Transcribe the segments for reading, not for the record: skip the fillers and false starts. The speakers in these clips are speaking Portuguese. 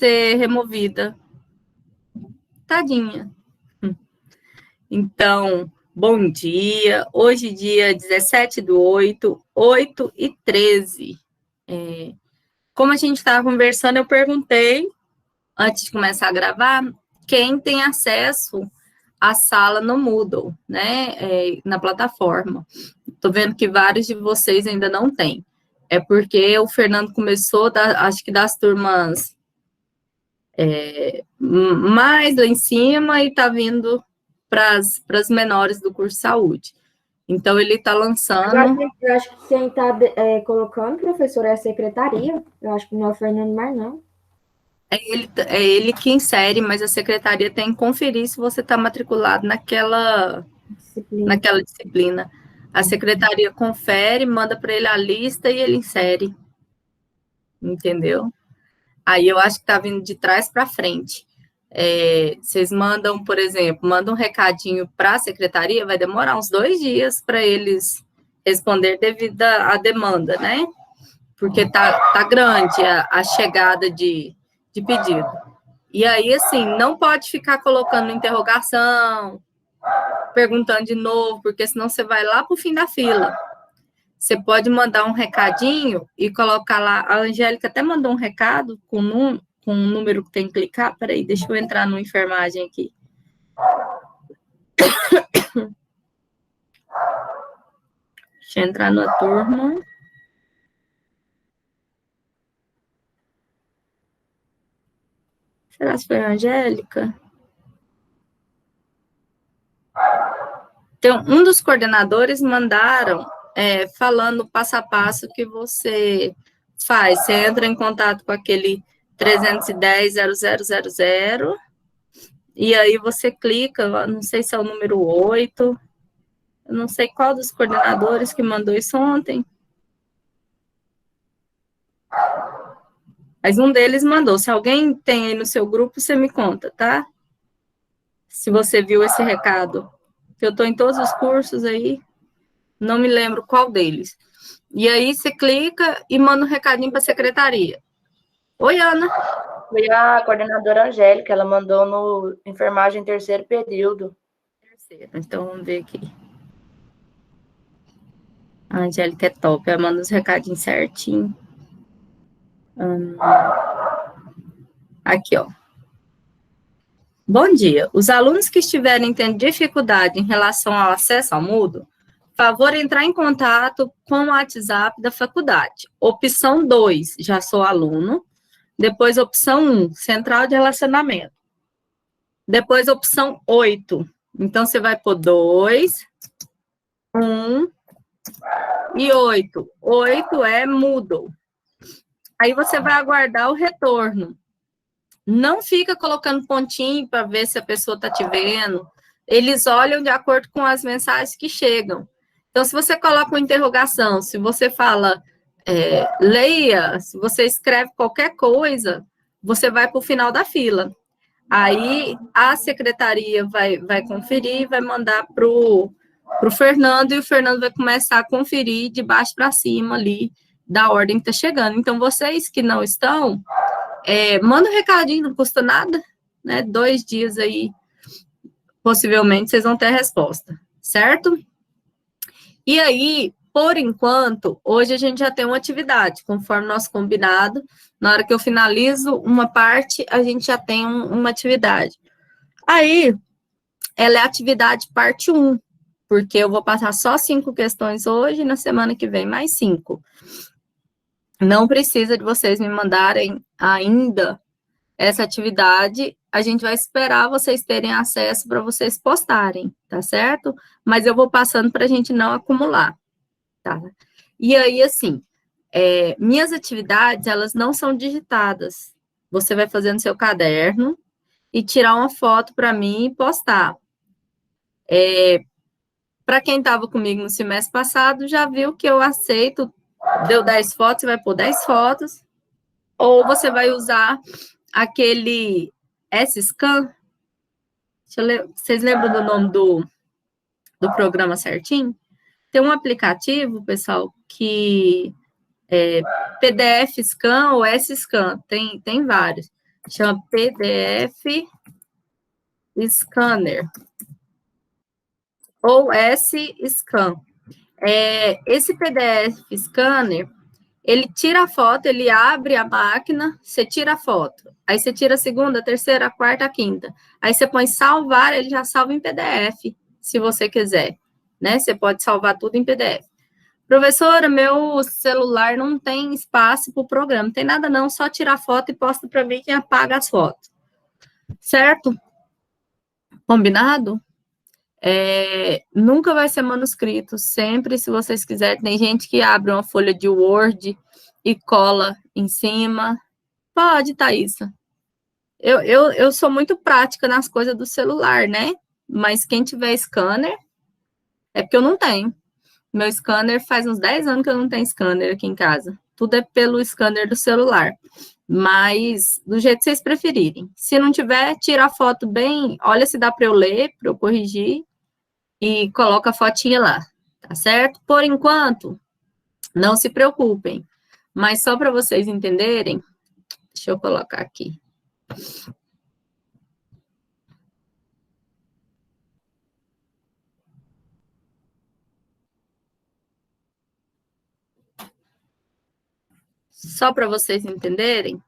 ser removida. Tadinha. Então, bom dia. Hoje, dia 17/8, 8h13. Como a gente estava conversando, eu perguntei, antes de começar a gravar, quem tem acesso à sala no Moodle, né, na plataforma. Estou vendo que vários de vocês ainda não têm. É porque o Fernando começou, acho que das turmas mais lá em cima e está vindo para as menores do curso de saúde. Então, ele está lançando... Eu acho que quem está colocando, professor, é a secretaria. Eu acho que não é o Fernando mais, não. É ele que insere, mas a secretaria tem que conferir se você está matriculado naquela disciplina. A secretaria confere, manda para ele a lista e ele insere. Entendeu? Aí eu acho que está vindo de trás para frente. Vocês mandam, por exemplo, mandam um recadinho para a secretaria, vai demorar uns 2 dias para eles responder devido à demanda, né? Porque tá grande a chegada de pedido. E aí, assim, não pode ficar colocando interrogação, perguntando de novo, porque senão você vai lá para o fim da fila. Você pode mandar um recadinho e colocar lá. A Angélica até mandou um recado com um número que tem que clicar. Peraí, deixa eu entrar no enfermagem aqui. Deixa eu entrar na turma. Será que foi a Angélica? Então, um dos coordenadores mandaram falando passo a passo que você faz. Você entra em contato com aquele 310-0000 e aí você clica, não sei se é o número 8, eu não sei qual dos coordenadores que mandou isso ontem. Mas um deles mandou. Se alguém tem aí no seu grupo, você me conta, tá? Se você viu esse recado. Eu estou em todos os cursos aí, não me lembro qual deles. E aí você clica e manda um recadinho para a secretaria. Oi, Ana. Foi a coordenadora Angélica, ela mandou no enfermagem 3º período. Então, vamos ver aqui. A Angélica é top, ela manda os recadinhos certinho. Aqui, ó. Bom dia. Os alunos que estiverem tendo dificuldade em relação ao acesso ao Moodle, favor entrar em contato com o WhatsApp da faculdade. Opção 2, já sou aluno. Depois, opção 1, central de relacionamento. Depois, opção 8. Então, você vai pôr 2, 1 e 8. 8 é Moodle. Aí, você vai aguardar o retorno. Não fica colocando pontinho para ver se a pessoa está te vendo. Eles olham de acordo com as mensagens que chegam. Então, se você coloca uma interrogação, se você fala, leia, se você escreve qualquer coisa, você vai para o final da fila. Aí, a secretaria vai conferir, vai mandar para o Fernando, e o Fernando vai começar a conferir de baixo para cima ali, da ordem que está chegando. Então, vocês que não estão, manda um recadinho, não custa nada, né? 2 dias aí, possivelmente, vocês vão ter a resposta, certo? E aí, por enquanto, hoje a gente já tem uma atividade, conforme nosso combinado. Na hora que eu finalizo uma parte, a gente já tem uma atividade. Aí, ela é a atividade parte 1, porque eu vou passar só 5 questões hoje, e na semana que vem mais 5. Não precisa de vocês me mandarem ainda essa atividade, a gente vai esperar vocês terem acesso para vocês postarem, tá certo? Mas eu vou passando para a gente não acumular, tá? E aí, assim, minhas atividades, elas não são digitadas. Você vai fazer no seu caderno e tirar uma foto para mim e postar. Para quem estava comigo no semestre passado, já viu que eu aceito, deu 10 fotos, você vai pôr 10 fotos, ou você vai usar aquele S-Scan. Vocês lembram do nome do programa certinho? Tem um aplicativo, pessoal, que PDF Scan ou S-Scan, tem vários. chama PDF Scanner, ou S-Scan. Esse PDF Scanner, ele tira a foto, ele abre a máquina, você tira a foto. Aí você tira a segunda, a terceira, a quarta, a quinta. Aí você põe salvar, ele já salva em PDF, se você quiser, né? Você pode salvar tudo em PDF. Professora, meu celular não tem espaço para o programa. Não tem nada não, só tirar foto e posta para mim que apaga as fotos. Certo? Combinado? Nunca vai ser manuscrito, sempre, se vocês quiserem. Tem gente que abre uma folha de Word e cola em cima. Pode, Thaís. Eu sou muito prática nas coisas do celular, né? Mas quem tiver scanner, é porque eu não tenho. Meu scanner faz uns 10 anos que eu não tenho scanner aqui em casa. Tudo é pelo scanner do celular. Mas do jeito que vocês preferirem. Se não tiver, tira a foto bem, olha se dá para eu ler, para eu corrigir, e coloca a fotinha lá, tá certo? Por enquanto, não se preocupem. Mas só para vocês entenderem, deixa eu colocar aqui. Só para vocês entenderem,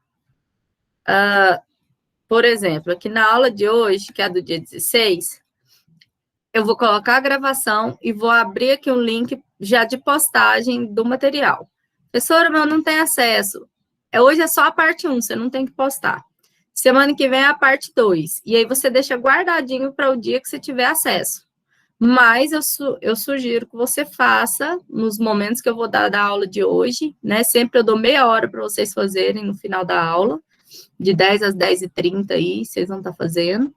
por exemplo, aqui na aula de hoje, que é do dia 16, eu vou colocar a gravação e vou abrir aqui um link já de postagem do material. Professora, mas eu não tenho acesso. Hoje é só a parte 1, você não tem que postar. Semana que vem é a parte 2. E aí você deixa guardadinho para o dia que você tiver acesso. Mas eu sugiro que você faça nos momentos que eu vou dar da aula de hoje, né? Sempre eu dou meia hora para vocês fazerem no final da aula, de 10 às 10h30 aí, vocês vão estar fazendo,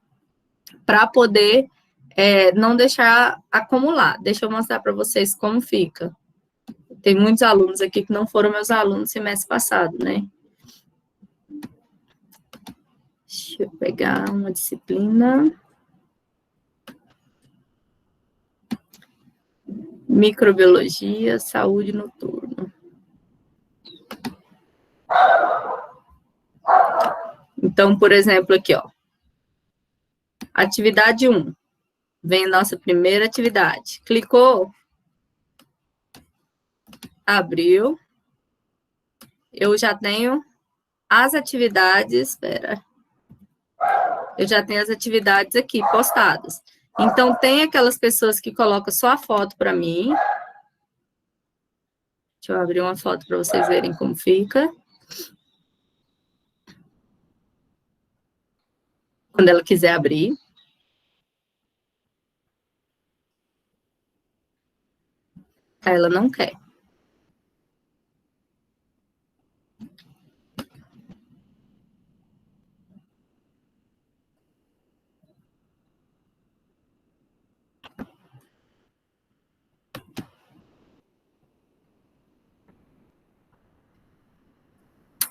para poder não deixar acumular. Deixa eu mostrar para vocês como fica. Tem muitos alunos aqui que não foram meus alunos semestre passado, né? Deixa eu pegar uma disciplina. Microbiologia, saúde noturna. Então, por exemplo, aqui, ó. Atividade 1. Vem a nossa primeira atividade. Clicou. Abriu. Eu já tenho as atividades, espera. Eu já tenho as atividades aqui postadas. Então, tem aquelas pessoas que colocam só a foto para mim. Deixa eu abrir uma foto para vocês verem como fica. Quando ela quiser abrir. Ela não quer.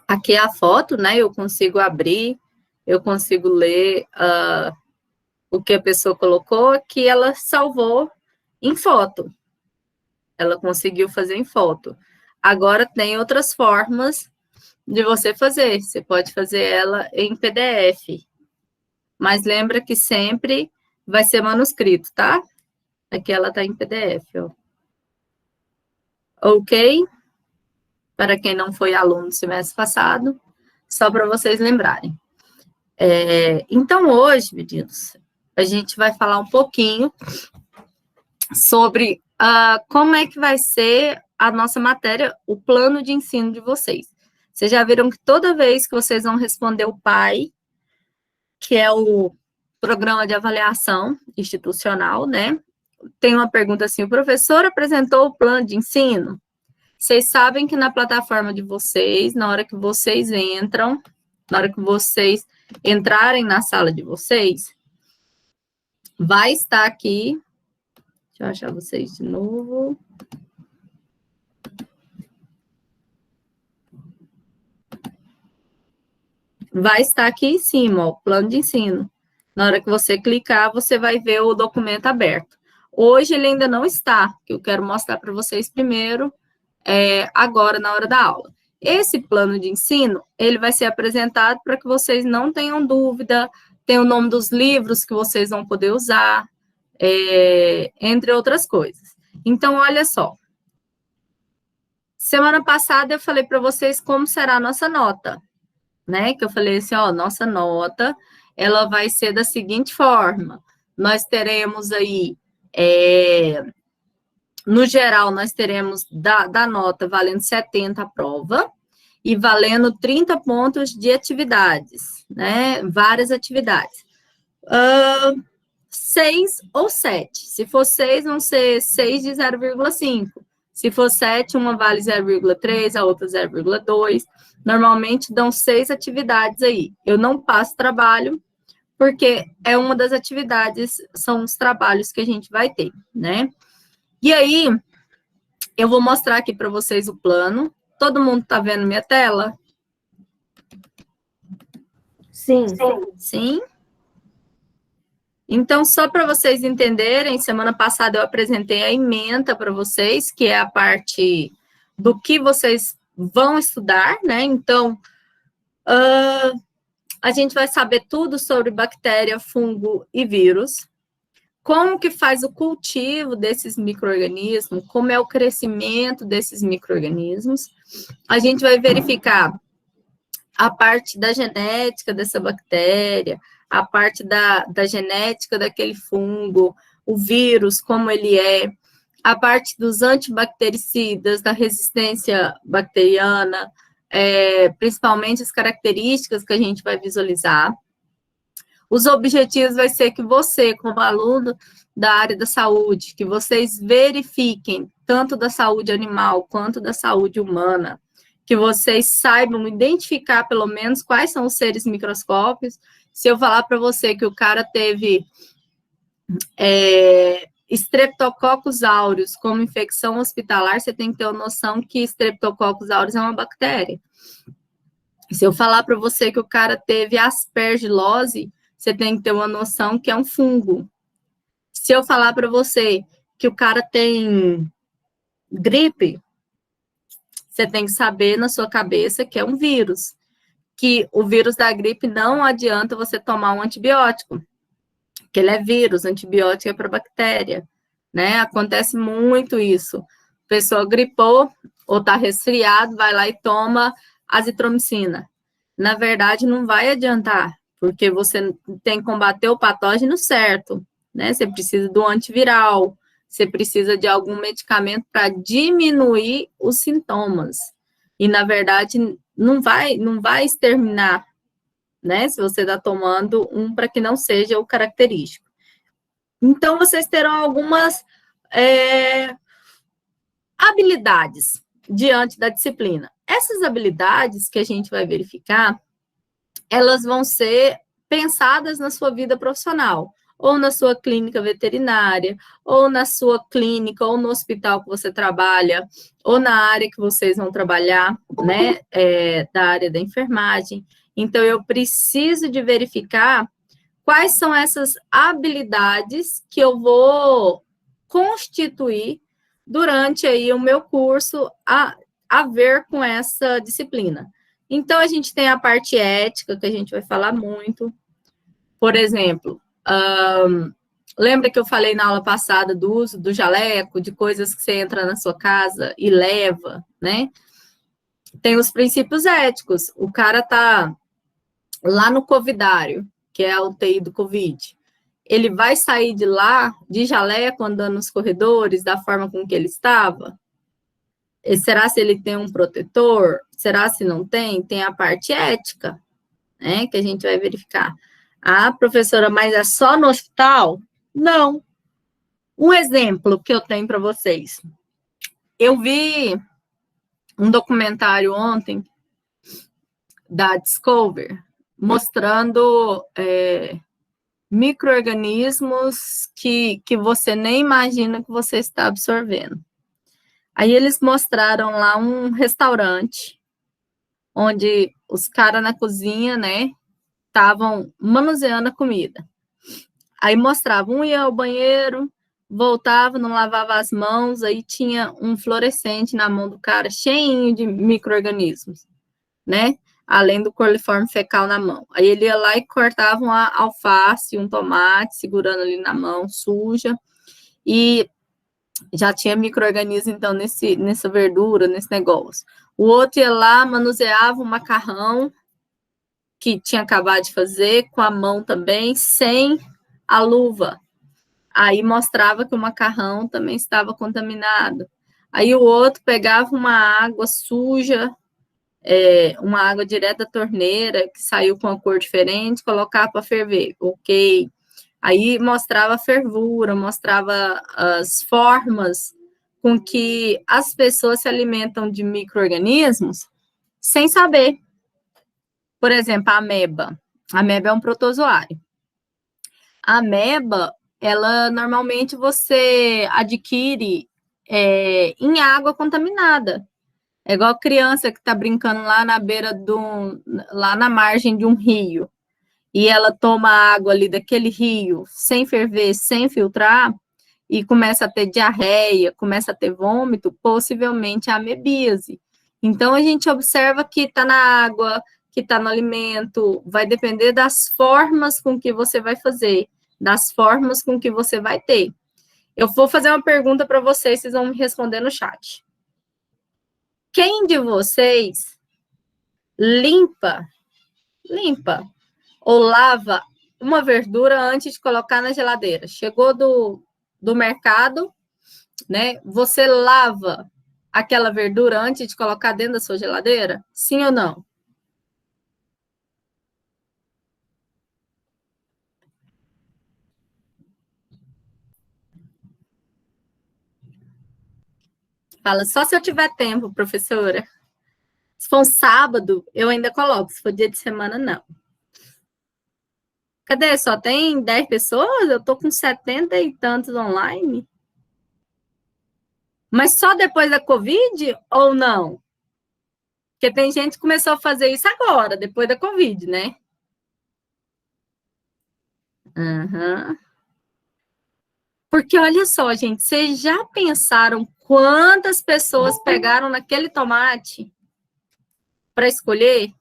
Aqui é a foto, né? Eu consigo abrir, eu consigo ler o que a pessoa colocou, que ela salvou em foto. Ela conseguiu fazer em foto. Agora, tem outras formas de você fazer. Você pode fazer ela em PDF. Mas lembra que sempre vai ser manuscrito, tá? Aqui ela está em PDF, ó. Ok? Para quem não foi aluno do semestre passado, só para vocês lembrarem. Então, hoje, meninos, a gente vai falar um pouquinho sobre como é que vai ser a nossa matéria, o plano de ensino de vocês. Vocês já viram que toda vez que vocês vão responder o PAI, que é o Programa de Avaliação Institucional, né? Tem uma pergunta assim, o professor apresentou o plano de ensino? Vocês sabem que na plataforma de vocês, na hora que vocês entram, na hora que vocês entrarem na sala de vocês, vai estar aqui, deixa eu achar vocês de novo. Vai estar aqui em cima, ó, o plano de ensino. Na hora que você clicar, você vai ver o documento aberto. Hoje ele ainda não está, que eu quero mostrar para vocês primeiro, agora na hora da aula. Esse plano de ensino, ele vai ser apresentado para que vocês não tenham dúvida, tem o nome dos livros que vocês vão poder usar, entre outras coisas. Então, olha só. Semana passada eu falei para vocês como será a nossa nota, né? Que eu falei assim, ó, nossa nota, ela vai ser da seguinte forma. Nós teremos aí, no geral, nós teremos da nota valendo 70 a prova e valendo 30 pontos de atividades, né? Várias atividades. 6 ou 7. Se for 6, vão ser 6 de 0,5. Se for 7, uma vale 0,3, a outra 0,2. Normalmente dão 6 atividades aí. Eu não passo trabalho, porque é uma das atividades, são os trabalhos que a gente vai ter, né? E aí, eu vou mostrar aqui para vocês o plano. Todo mundo está vendo minha tela? Sim. Sim? Então, só para vocês entenderem, semana passada eu apresentei a ementa para vocês, que é a parte do que vocês vão estudar, né? Então, a gente vai saber tudo sobre bactéria, fungo e vírus, como que faz o cultivo desses micro-organismos, como é o crescimento desses micro-organismos. A gente vai verificar a parte da genética dessa bactéria, a parte da genética daquele fungo, o vírus, como ele é, a parte dos antibactericidas, da resistência bacteriana, principalmente as características que a gente vai visualizar. Os objetivos vai ser que você, como aluno da área da saúde, que vocês verifiquem tanto da saúde animal quanto da saúde humana, que vocês saibam identificar pelo menos quais são os seres microscópicos. Se eu falar para você que o cara teve Streptococcus aureus como infecção hospitalar, você tem que ter uma noção que Streptococcus aureus é uma bactéria. Se eu falar para você que o cara teve aspergilose, você tem que ter uma noção que é um fungo. Se eu falar para você que o cara tem gripe, você tem que saber na sua cabeça que é um vírus. Que o vírus da gripe não adianta você tomar um antibiótico, que ele é vírus, antibiótico é para bactéria, né? Acontece muito isso. A pessoa gripou ou está resfriado, vai lá e toma azitromicina. Na verdade, não vai adiantar, porque você tem que combater o patógeno certo, né? Você precisa do antiviral, você precisa de algum medicamento para diminuir os sintomas. E, na verdade, não vai exterminar, né? Se você está tomando um para que não seja o característico. Então, vocês terão algumas habilidades diante da disciplina. Essas habilidades que a gente vai verificar, elas vão ser pensadas na sua vida profissional, ou na sua clínica veterinária, ou na sua clínica, ou no hospital que você trabalha, ou na área que vocês vão trabalhar, né, da área da enfermagem. Então, eu preciso de verificar quais são essas habilidades que eu vou constituir durante aí o meu curso a ver com essa disciplina. Então, a gente tem a parte ética, que a gente vai falar muito. Por exemplo, lembra que eu falei na aula passada do uso do jaleco, de coisas que você entra na sua casa e leva, né? Tem os princípios éticos. O cara tá lá no covidário, que é a UTI do Covid. Ele vai sair de lá, de jaleco, andando nos corredores, da forma com que ele estava? Será se ele tem um protetor? Será se não tem? Tem a parte ética, né, que a gente vai verificar. Ah, professora, mas é só no hospital? Não. Um exemplo que eu tenho para vocês. Eu vi um documentário ontem da Discovery mostrando micro-organismos que você nem imagina que você está absorvendo. Aí eles mostraram lá um restaurante onde os caras na cozinha, né, estavam manuseando a comida. Aí mostravam, um ia ao banheiro, voltava, não lavava as mãos, aí tinha um fluorescente na mão do cara, cheinho de micro-organismos, né? Além do coliforme fecal na mão. Aí ele ia lá e cortava uma alface, um tomate, segurando ali na mão, suja, e já tinha micro-organismo, então, nessa verdura, nesse negócio. O outro ia lá, manuseava o macarrão, que tinha acabado de fazer, com a mão também, sem a luva. Aí mostrava que o macarrão também estava contaminado. Aí o outro pegava uma água suja, uma água direto da torneira, que saiu com uma cor diferente, colocava para ferver. Ok. Aí mostrava a fervura, mostrava as formas com que as pessoas se alimentam de micro-organismos sem saber. Por exemplo, a ameba. A ameba é um protozoário. A ameba, ela normalmente você adquire em água contaminada. É igual criança que está brincando lá na beira lá na margem de um rio, e ela toma água ali daquele rio, sem ferver, sem filtrar, e começa a ter diarreia, começa a ter vômito, possivelmente a amebíase. Então, a gente observa que está na água, que está no alimento, vai depender das formas com que você vai fazer, das formas com que você vai ter. Eu vou fazer uma pergunta para vocês, vocês vão me responder no chat. Quem de vocês limpa ou lava uma verdura antes de colocar na geladeira? Chegou do mercado, né? Você lava aquela verdura antes de colocar dentro da sua geladeira? Sim ou não? Fala, só se eu tiver tempo, professora. Se for um sábado, eu ainda coloco. Se for dia de semana, não. Cadê? Só tem 10 pessoas? Eu tô com 70 e tantos online. Mas só depois da Covid ou não? Porque tem gente que começou a fazer isso agora, depois da Covid, né? Uhum. Porque olha só, gente, vocês já pensaram quantas pessoas pegaram naquele tomate para escolher?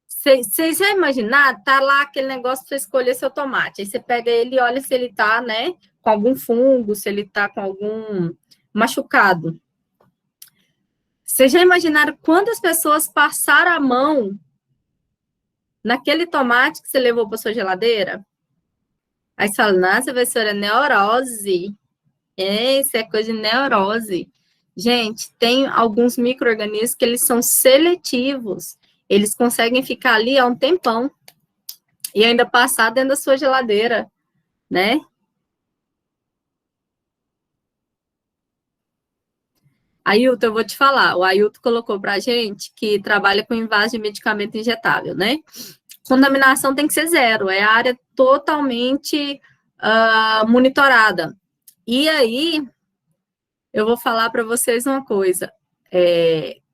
Vocês já imaginaram? Tá lá aquele negócio para escolher seu tomate. Aí você pega ele e olha se ele tá, né, com algum fungo, se ele tá com algum machucado. Vocês já imaginaram quantas pessoas passaram a mão naquele tomate que você levou para sua geladeira? Aí você fala, nossa, professora, é neurose. Isso é coisa de neurose. Gente, tem alguns micro-organismos que eles são seletivos. Eles conseguem ficar ali há um tempão e ainda passar dentro da sua geladeira, né? Ailton, eu vou te falar. O Ailton colocou para a gente que trabalha com invase de medicamento injetável, né? Contaminação tem que ser zero. É área totalmente monitorada. E aí, eu vou falar para vocês uma coisa.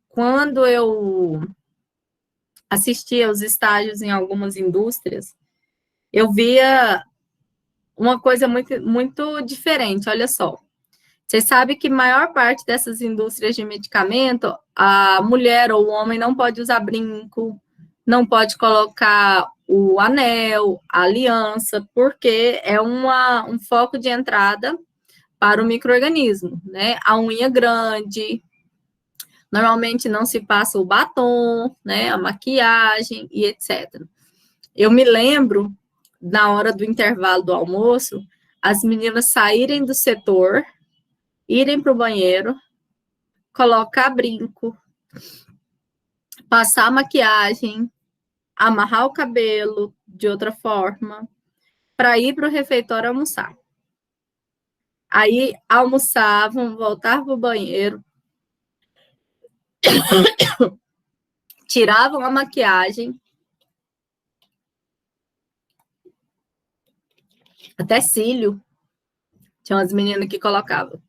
Quando eu assistia aos estágios em algumas indústrias, eu via uma coisa muito, muito diferente. Olha só. Vocês sabem que a maior parte dessas indústrias de medicamento, a mulher ou o homem não pode usar brinco, não pode colocar o anel, a aliança, porque é um foco de entrada para o micro-organismo, né? A unha grande, normalmente não se passa o batom, né? A maquiagem e etc. Eu me lembro, na hora do intervalo do almoço, as meninas saírem do setor, irem para o banheiro, colocar brinco, passar maquiagem, amarrar o cabelo de outra forma, para ir para o refeitório almoçar. Aí almoçavam, voltavam para o banheiro, tiravam a maquiagem, até cílio, tinha umas meninas que colocavam.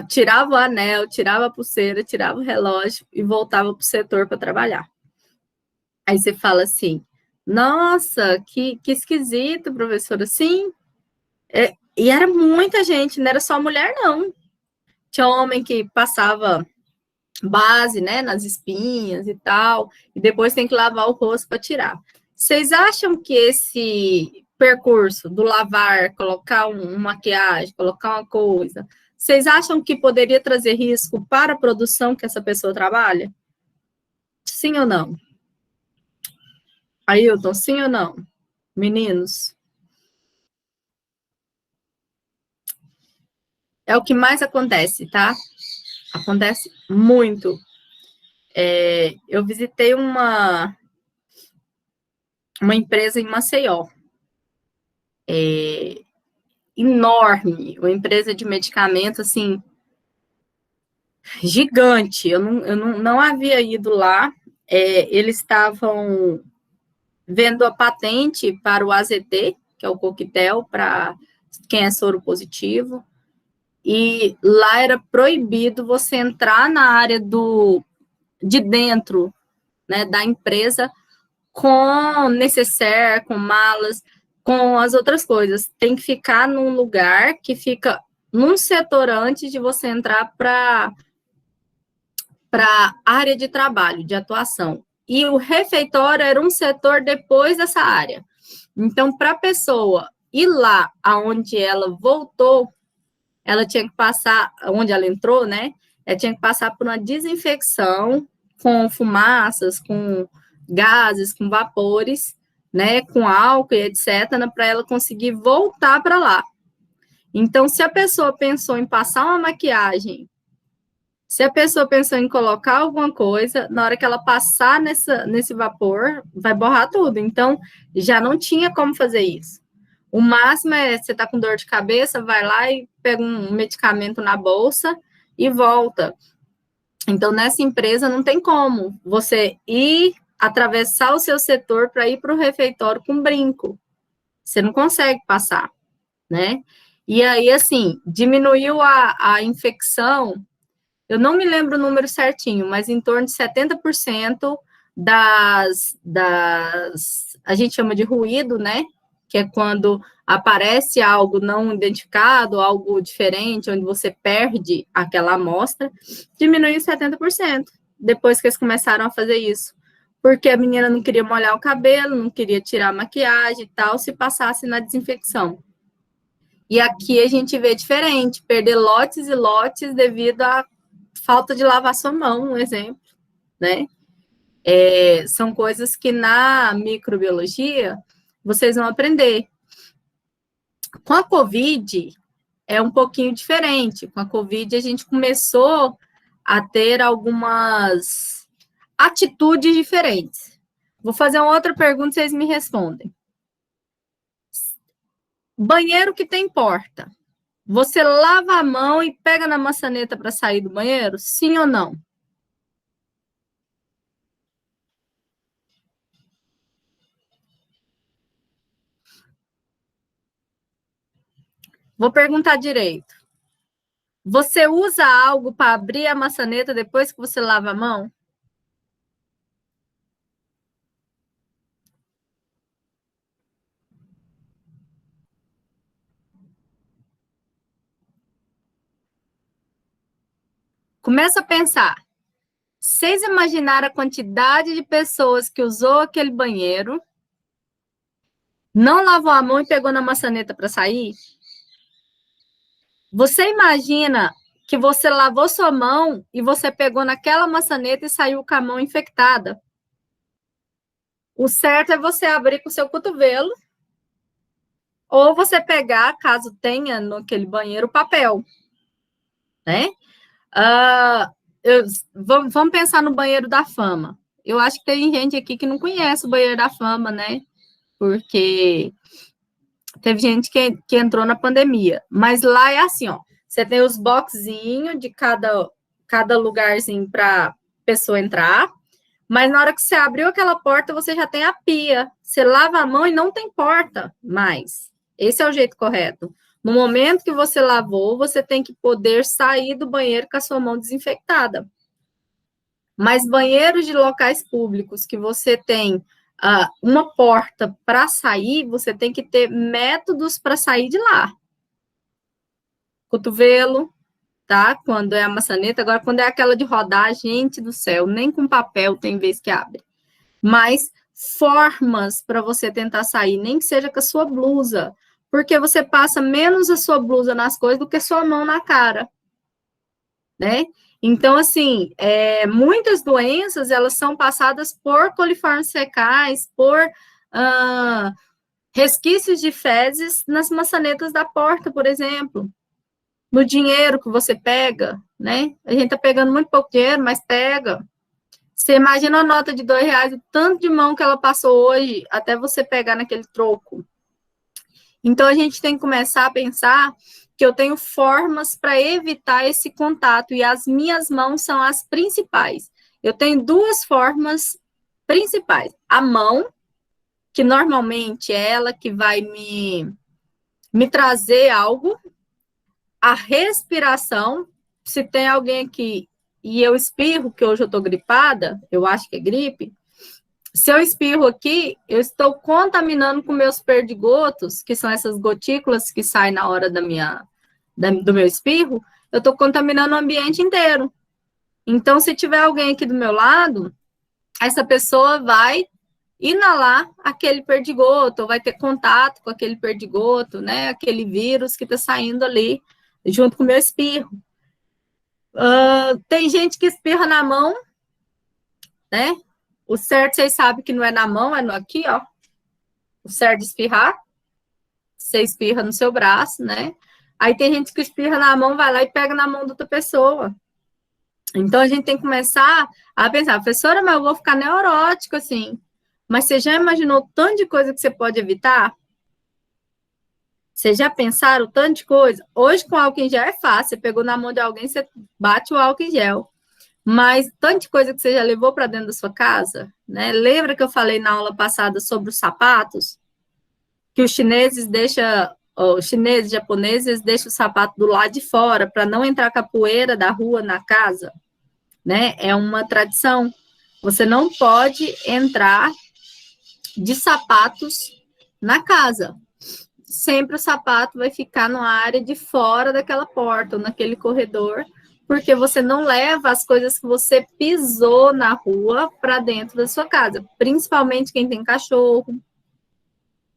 Tirava o anel, tirava a pulseira, tirava o relógio e voltava para o setor para trabalhar. Aí você fala assim, nossa, que esquisito, professora. Sim, E era muita gente, não era só mulher, não. Tinha homem que passava base, né, nas espinhas e tal, e depois tem que lavar o rosto para tirar. Vocês acham que esse percurso do lavar, colocar maquiagem, colocar uma coisa, vocês acham que poderia trazer risco para a produção que essa pessoa trabalha? Sim ou não? Ailton, sim ou não? Meninos? É o que mais acontece, tá? Acontece muito. Eu visitei uma empresa em Maceió. Enorme, uma empresa de medicamento, assim, gigante. Eu não havia ido lá. Eles estavam vendo a patente para o AZT, que é o coquetel, para quem é soro positivo. E lá era proibido você entrar na área de dentro, né, da empresa com necessaire, com malas, com as outras coisas. Tem que ficar num lugar que fica num setor antes de você entrar para a área de trabalho, de atuação. E o refeitório era um setor depois dessa área. Então, para a pessoa ir lá aonde ela voltou, ela tinha que passar, onde ela entrou, né? Ela tinha que passar por uma desinfecção com fumaças, com gases, com vapores, né? Com álcool e etc., para ela conseguir voltar para lá. Então, se a pessoa pensou em passar uma maquiagem, se a pessoa pensou em colocar alguma coisa, na hora que ela passar nesse vapor, vai borrar tudo. Então, já não tinha como fazer isso. O máximo é, você tá com dor de cabeça, vai lá e pega um medicamento na bolsa e volta. Então, nessa empresa, não tem como você ir atravessar o seu setor para ir para o refeitório com brinco. Você não consegue passar, né? E aí, assim, diminuiu a infecção. Eu não me lembro o número certinho, mas em torno de 70% a gente chama de ruído, né? Que é quando aparece algo não identificado, algo diferente, onde você perde aquela amostra, diminuiu 70%, depois que eles começaram a fazer isso. Porque a menina não queria molhar o cabelo, não queria tirar a maquiagem e tal, se passasse na desinfecção. E aqui a gente vê diferente, perder lotes e lotes devido à falta de lavar sua mão, um exemplo, né? São coisas que na microbiologia vocês vão aprender. Com a Covid é um pouquinho diferente. Com a Covid a gente começou a ter algumas atitudes diferentes. Vou fazer uma outra pergunta, vocês me respondem. Banheiro que tem porta. Você lava a mão e pega na maçaneta para sair do banheiro? Sim ou não? Vou perguntar direito. Você usa algo para abrir a maçaneta depois que você lava a mão? Começa a pensar. Vocês imaginaram a quantidade de pessoas que usou aquele banheiro, não lavou a mão e pegou na maçaneta para sair? Você imagina que você lavou sua mão e você pegou naquela maçaneta e saiu com a mão infectada? O certo é você abrir com o seu cotovelo ou você pegar, caso tenha naquele banheiro, papel, né? Vamos pensar no banheiro da fama. Eu acho que tem gente aqui que não conhece o banheiro da fama, né? Porque teve gente que entrou na pandemia. Mas lá é assim, ó. Você tem os boxinhos de cada lugarzinho para pessoa entrar. Mas na hora que você abriu aquela porta, você já tem a pia. Você lava a mão e não tem porta mais. Esse é o jeito correto. No momento que você lavou, você tem que poder sair do banheiro com a sua mão desinfectada. Mas banheiros de locais públicos que você tem uma porta para sair, você tem que ter métodos para sair de lá. cotovelo, tá? Quando é a maçaneta. Agora, quando é aquela de rodar, gente do céu, nem com papel tem vez que abre. Mas formas para você tentar sair, nem que seja com a sua blusa, porque você passa menos a sua blusa nas coisas do que a sua mão na cara, né? Então, assim, muitas doenças, elas são passadas por coliformes fecais, por resquícios de fezes nas maçanetas da porta, por exemplo. No dinheiro que você pega, né? A gente tá pegando muito pouco dinheiro, mas pega. Você imagina a nota de R$2, o tanto de mão que ela passou hoje, até você pegar naquele troco. Então, a gente tem que começar a pensar que eu tenho formas para evitar esse contato, e as minhas mãos são as principais. Eu tenho duas formas principais. A mão, que normalmente é ela que vai me trazer algo. A respiração, se tem alguém aqui e eu espirro, que hoje eu estou gripada, eu acho que é gripe, se eu espirro aqui, eu estou contaminando com meus perdigotos, que são essas gotículas que saem na hora do meu espirro, eu estou contaminando o ambiente inteiro. Então, se tiver alguém aqui do meu lado, essa pessoa vai inalar aquele perdigoto, vai ter contato com aquele perdigoto, né? Aquele vírus que está saindo ali, junto com o meu espirro. Tem gente que espirra na mão, né? O certo, vocês sabem que não é na mão, é aqui, ó. O certo de espirrar. Você espirra no seu braço, né? Aí tem gente que espirra na mão, vai lá e pega na mão da outra pessoa. Então, a gente tem que começar a pensar, professora, mas eu vou ficar neurótico, assim. Mas você já imaginou o tanto de coisa que você pode evitar? Vocês já pensaram o tanto de coisa? Hoje, com álcool em gel é fácil. Você pegou na mão de alguém, você bate o álcool em gel. Mas tanto de coisa que você já levou para dentro da sua casa, né? Lembra que eu falei na aula passada sobre os sapatos? Que os chineses, japoneses, deixam o sapato do lado de fora para não entrar capoeira da rua na casa, né? É uma tradição. Você não pode entrar de sapatos na casa. Sempre o sapato vai ficar na área de fora daquela porta, ou naquele corredor, porque você não leva as coisas que você pisou na rua para dentro da sua casa, principalmente quem tem cachorro,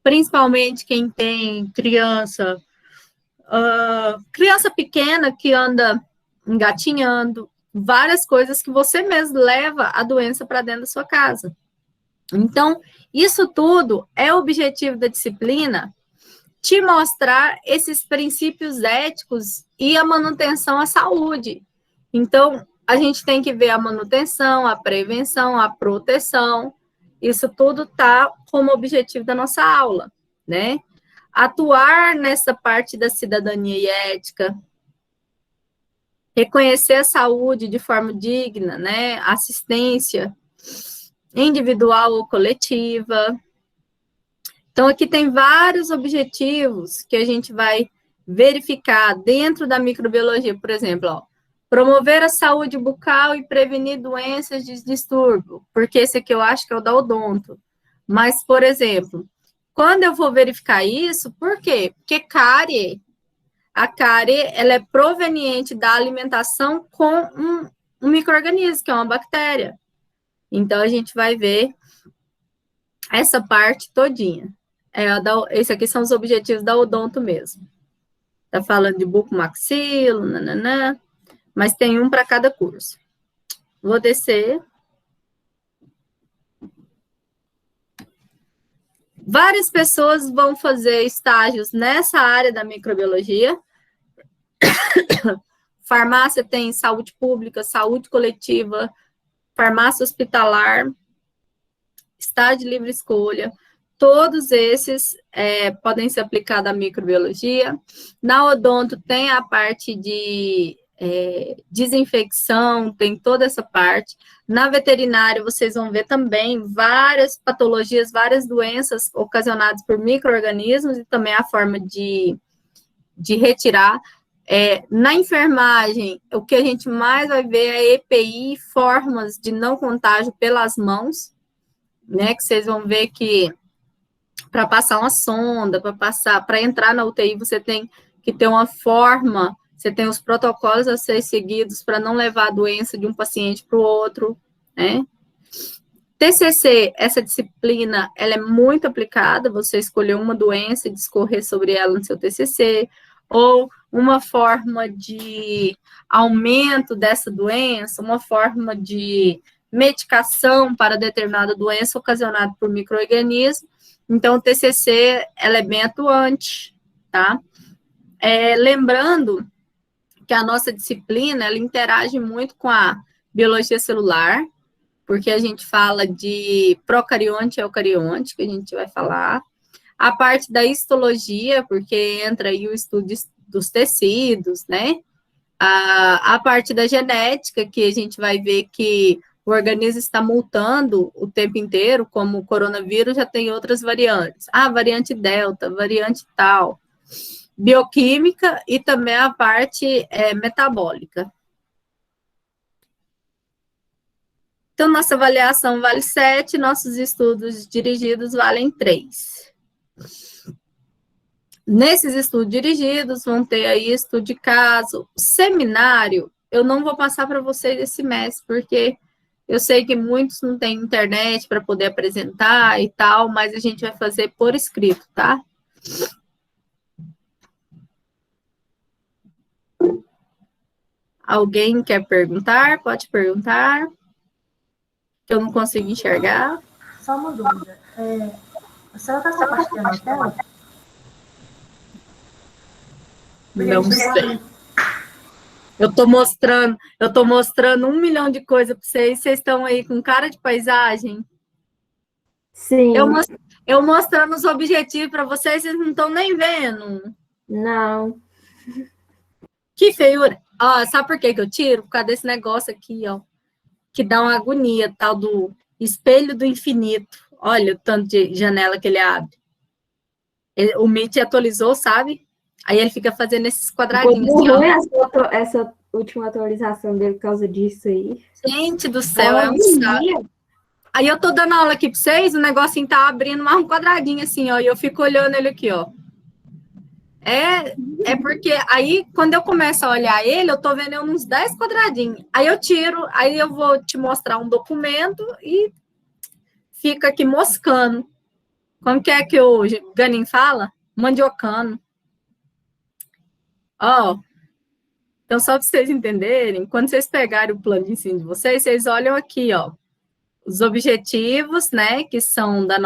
principalmente quem tem criança pequena que anda engatinhando, várias coisas que você mesmo leva a doença para dentro da sua casa. Então, isso tudo é o objetivo da disciplina, te mostrar esses princípios éticos e a manutenção à saúde. Então, a gente tem que ver a manutenção, a prevenção, a proteção. Isso tudo está como objetivo da nossa aula, né? Atuar nessa parte da cidadania e ética, reconhecer a saúde de forma digna, né? Assistência individual ou coletiva. Então, aqui tem vários objetivos que a gente vai verificar dentro da microbiologia, por exemplo, ó, promover a saúde bucal e prevenir doenças de distúrbio, porque esse aqui eu acho que é o da odonto. Mas, por exemplo, quando eu vou verificar isso, por quê? Porque a cárie, ela é proveniente da alimentação com um micro-organismo, que é uma bactéria. Então, a gente vai ver essa parte todinha. Esse aqui são os objetivos da odonto mesmo. Tá falando de bucomaxilo, nananã, mas tem um para cada curso. Vou descer. Várias pessoas vão fazer estágios nessa área da microbiologia. Farmácia tem saúde pública, saúde coletiva, farmácia hospitalar, estágio de livre escolha. Todos esses podem ser aplicados à microbiologia. Na odonto tem a parte de desinfecção, tem toda essa parte. Na veterinária, vocês vão ver também várias patologias, várias doenças ocasionadas por micro-organismos e também a forma de retirar. Na enfermagem, o que a gente mais vai ver é EPI, formas de não contágio pelas mãos, né? Que vocês vão ver que para passar uma sonda, para entrar na UTI, você tem que ter uma forma você tem os protocolos a ser seguidos para não levar a doença de um paciente para o outro, né? TCC, essa disciplina, ela é muito aplicada, você escolher uma doença e discorrer sobre ela no seu TCC, ou uma forma de aumento dessa doença, uma forma de medicação para determinada doença ocasionada por micro-organismo. Então, o TCC, ela é bem atuante, tá? Lembrando que a nossa disciplina, ela interage muito com a biologia celular, porque a gente fala de procarionte e eucarionte, que a gente vai falar. A parte da histologia, porque entra aí o estudo dos tecidos, né? A parte da genética, que a gente vai ver que o organismo está mutando o tempo inteiro, como o coronavírus já tem outras variantes. Variante delta, variante tal. Bioquímica e também a parte metabólica. Então, nossa avaliação vale 7, nossos estudos dirigidos valem 3. Nesses estudos dirigidos, vão ter aí estudo de caso. Seminário, eu não vou passar para vocês esse mês, porque eu sei que muitos não têm internet para poder apresentar e tal, mas a gente vai fazer por escrito, tá? Alguém quer perguntar? Pode perguntar. Eu não consigo enxergar. Só uma dúvida. A senhora está compartilhando a tela? Não sei. Eu tô mostrando 1 milhão de coisas para vocês estão aí com cara de paisagem. Sim. Eu mostrando os objetivos para vocês não estão nem vendo. Não. Que feiura. Sabe por que eu tiro? Por causa desse negócio aqui, ó. Que dá uma agonia, tal do espelho do infinito. Olha o tanto de janela que ele abre. O Meet atualizou, sabe? Aí ele fica fazendo esses quadradinhos. Essa última atualização dele por causa disso aí. Gente do céu, é um saco. Aí eu tô dando aula aqui pra vocês, o negocinho tá abrindo mais um quadradinho assim, ó, e eu fico olhando ele aqui, ó. É porque aí, quando eu começo a olhar ele, eu tô vendo ele uns 10 quadradinhos. Aí eu tiro, aí eu vou te mostrar um documento e fica aqui moscando. Como que é que o Ganin fala? Mandiocando. Então, só para vocês entenderem, quando vocês pegarem o plano de ensino de vocês, vocês olham aqui, ó, os objetivos, né, que são da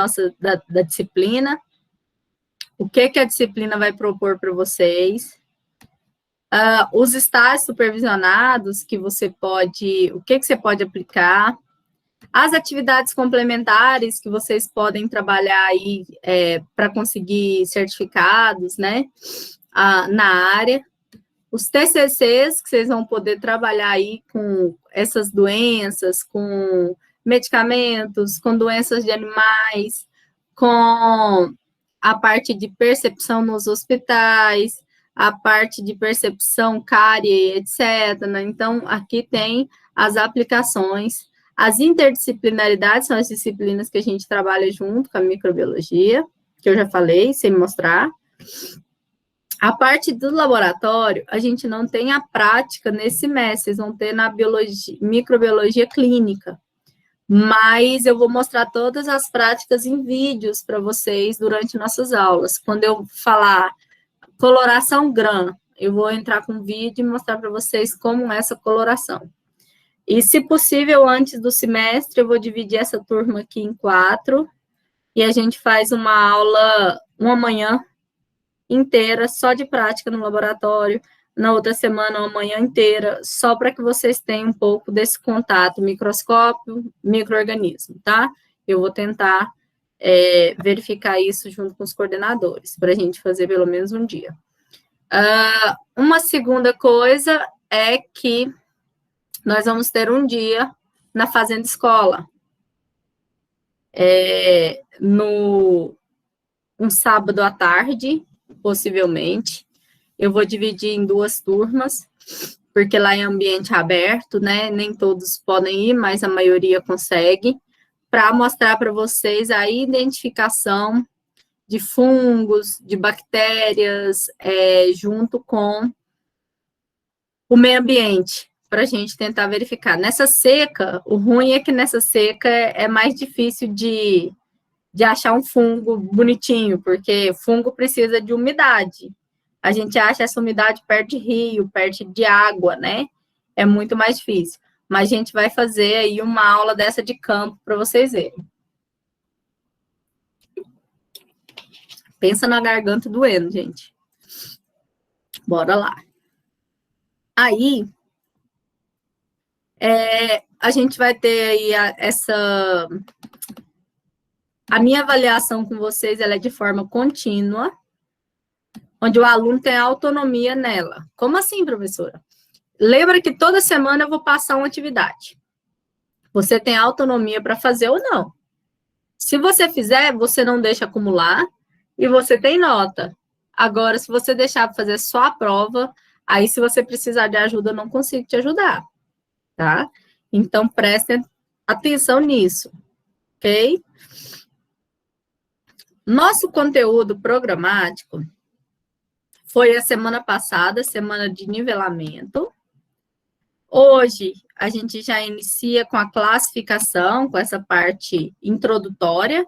disciplina, o que a disciplina vai propor para vocês, os estágios supervisionados que você pode, o que você pode aplicar, as atividades complementares que vocês podem trabalhar aí para conseguir certificados, né, na área, os TCCs que vocês vão poder trabalhar aí com essas doenças, com medicamentos, com doenças de animais, com a parte de percepção nos hospitais, a parte de percepção cárie, etc. Então, aqui tem as aplicações, as interdisciplinaridades são as disciplinas que a gente trabalha junto com a microbiologia, que eu já falei, sem mostrar. A parte do laboratório, a gente não tem a prática nesse mês, vocês vão ter na microbiologia clínica. Mas eu vou mostrar todas as práticas em vídeos para vocês durante nossas aulas. Quando eu falar coloração GRAM, eu vou entrar com vídeo e mostrar para vocês como é essa coloração. E, se possível, antes do semestre, eu vou dividir essa turma aqui em 4, e a gente faz uma aula, uma manhã inteira, só de prática no laboratório, na outra semana, uma manhã inteira, só para que vocês tenham um pouco desse contato microscópio, micro-organismo, tá? Eu vou tentar verificar isso junto com os coordenadores, para a gente fazer pelo menos um dia. Uma segunda coisa é que nós vamos ter um dia na Fazenda Escola, um sábado à tarde, possivelmente. Eu vou dividir em 2 turmas, porque lá é ambiente aberto, né? Nem todos podem ir, mas a maioria consegue, para mostrar para vocês a identificação de fungos, de bactérias, junto com o meio ambiente, para a gente tentar verificar. Nessa seca, o ruim é que nessa seca é mais difícil de achar um fungo bonitinho, porque fungo precisa de umidade. A gente acha essa umidade perto de rio, perto de água, né? É muito mais difícil. Mas a gente vai fazer aí uma aula dessa de campo para vocês verem. Pensa na garganta doendo, gente. Bora lá. Aí, a gente vai ter aí a minha avaliação com vocês, ela é de forma contínua, onde o aluno tem autonomia nela. Como assim, professora? Lembra que toda semana eu vou passar uma atividade. Você tem autonomia para fazer ou não. Se você fizer, você não deixa acumular e você tem nota. Agora, se você deixar para fazer só a prova, aí se você precisar de ajuda, eu não consigo te ajudar, tá? Então, prestem atenção nisso, ok? Nosso conteúdo programático foi a semana passada, semana de nivelamento. Hoje, a gente já inicia com a classificação, com essa parte introdutória,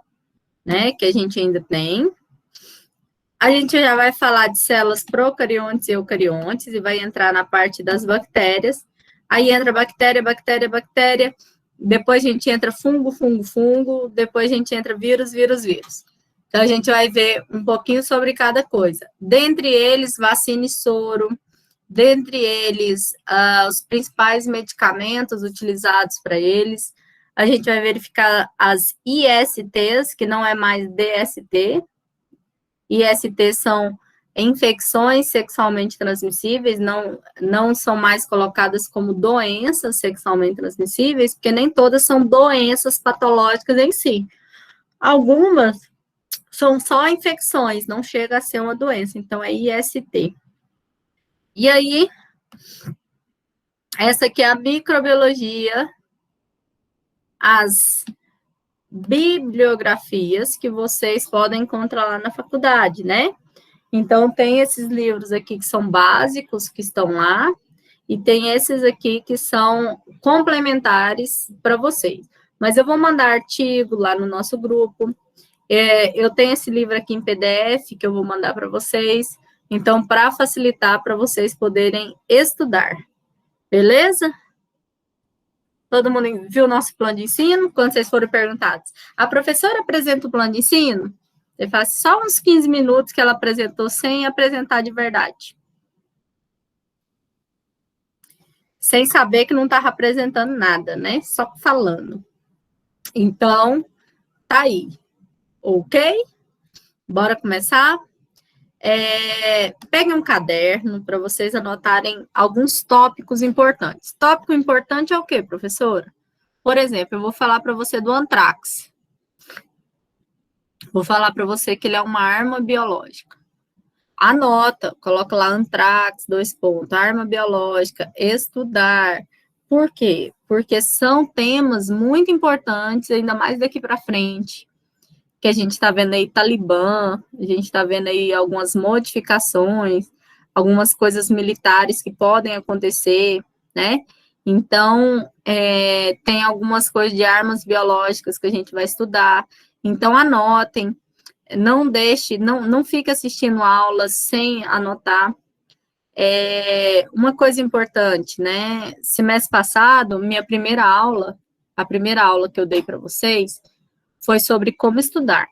né, que a gente ainda tem. A gente já vai falar de células procariontes e eucariontes e vai entrar na parte das bactérias. Aí entra bactéria, bactéria, bactéria. Depois a gente entra fungo, fungo, fungo. Depois a gente entra vírus, vírus, vírus. Então, a gente vai ver um pouquinho sobre cada coisa. Dentre eles, vacina e soro. Dentre eles, os principais medicamentos utilizados para eles. A gente vai verificar as ISTs, que não é mais DST. IST são infecções sexualmente transmissíveis, não são mais colocadas como doenças sexualmente transmissíveis, porque nem todas são doenças patológicas em si. Algumas são só infecções, não chega a ser uma doença, então é IST. E aí, essa aqui é a microbiologia, as bibliografias que vocês podem encontrar lá na faculdade, né? Então, tem esses livros aqui que são básicos, que estão lá, e tem esses aqui que são complementares para vocês. Mas eu vou mandar artigo lá no nosso grupo. Eu tenho esse livro aqui em PDF, que eu vou mandar para vocês. Então, para facilitar para vocês poderem estudar. Beleza? Todo mundo viu o nosso plano de ensino? Quando vocês forem perguntados, a professora apresenta o plano de ensino? Você faz só uns 15 minutos que ela apresentou sem apresentar de verdade. Sem saber que não estava apresentando nada, né? Só falando. Então, tá aí. Ok? Bora começar? Peguem um caderno para vocês anotarem alguns tópicos importantes. Tópico importante é o quê, professora? Por exemplo, eu vou falar para você do antrax. Vou falar para você que ele é uma arma biológica. Anota, coloca lá antrax, 2 pontos, arma biológica, estudar. Por quê? Porque são temas muito importantes, ainda mais daqui para frente. Que a gente está vendo aí Talibã, a gente está vendo aí algumas modificações, algumas coisas militares que podem acontecer, né? Então, tem algumas coisas de armas biológicas que a gente vai estudar. Então, anotem, não fique assistindo aulas sem anotar. Uma coisa importante, né? Semestre passado, a primeira aula que eu dei para vocês, foi sobre como estudar.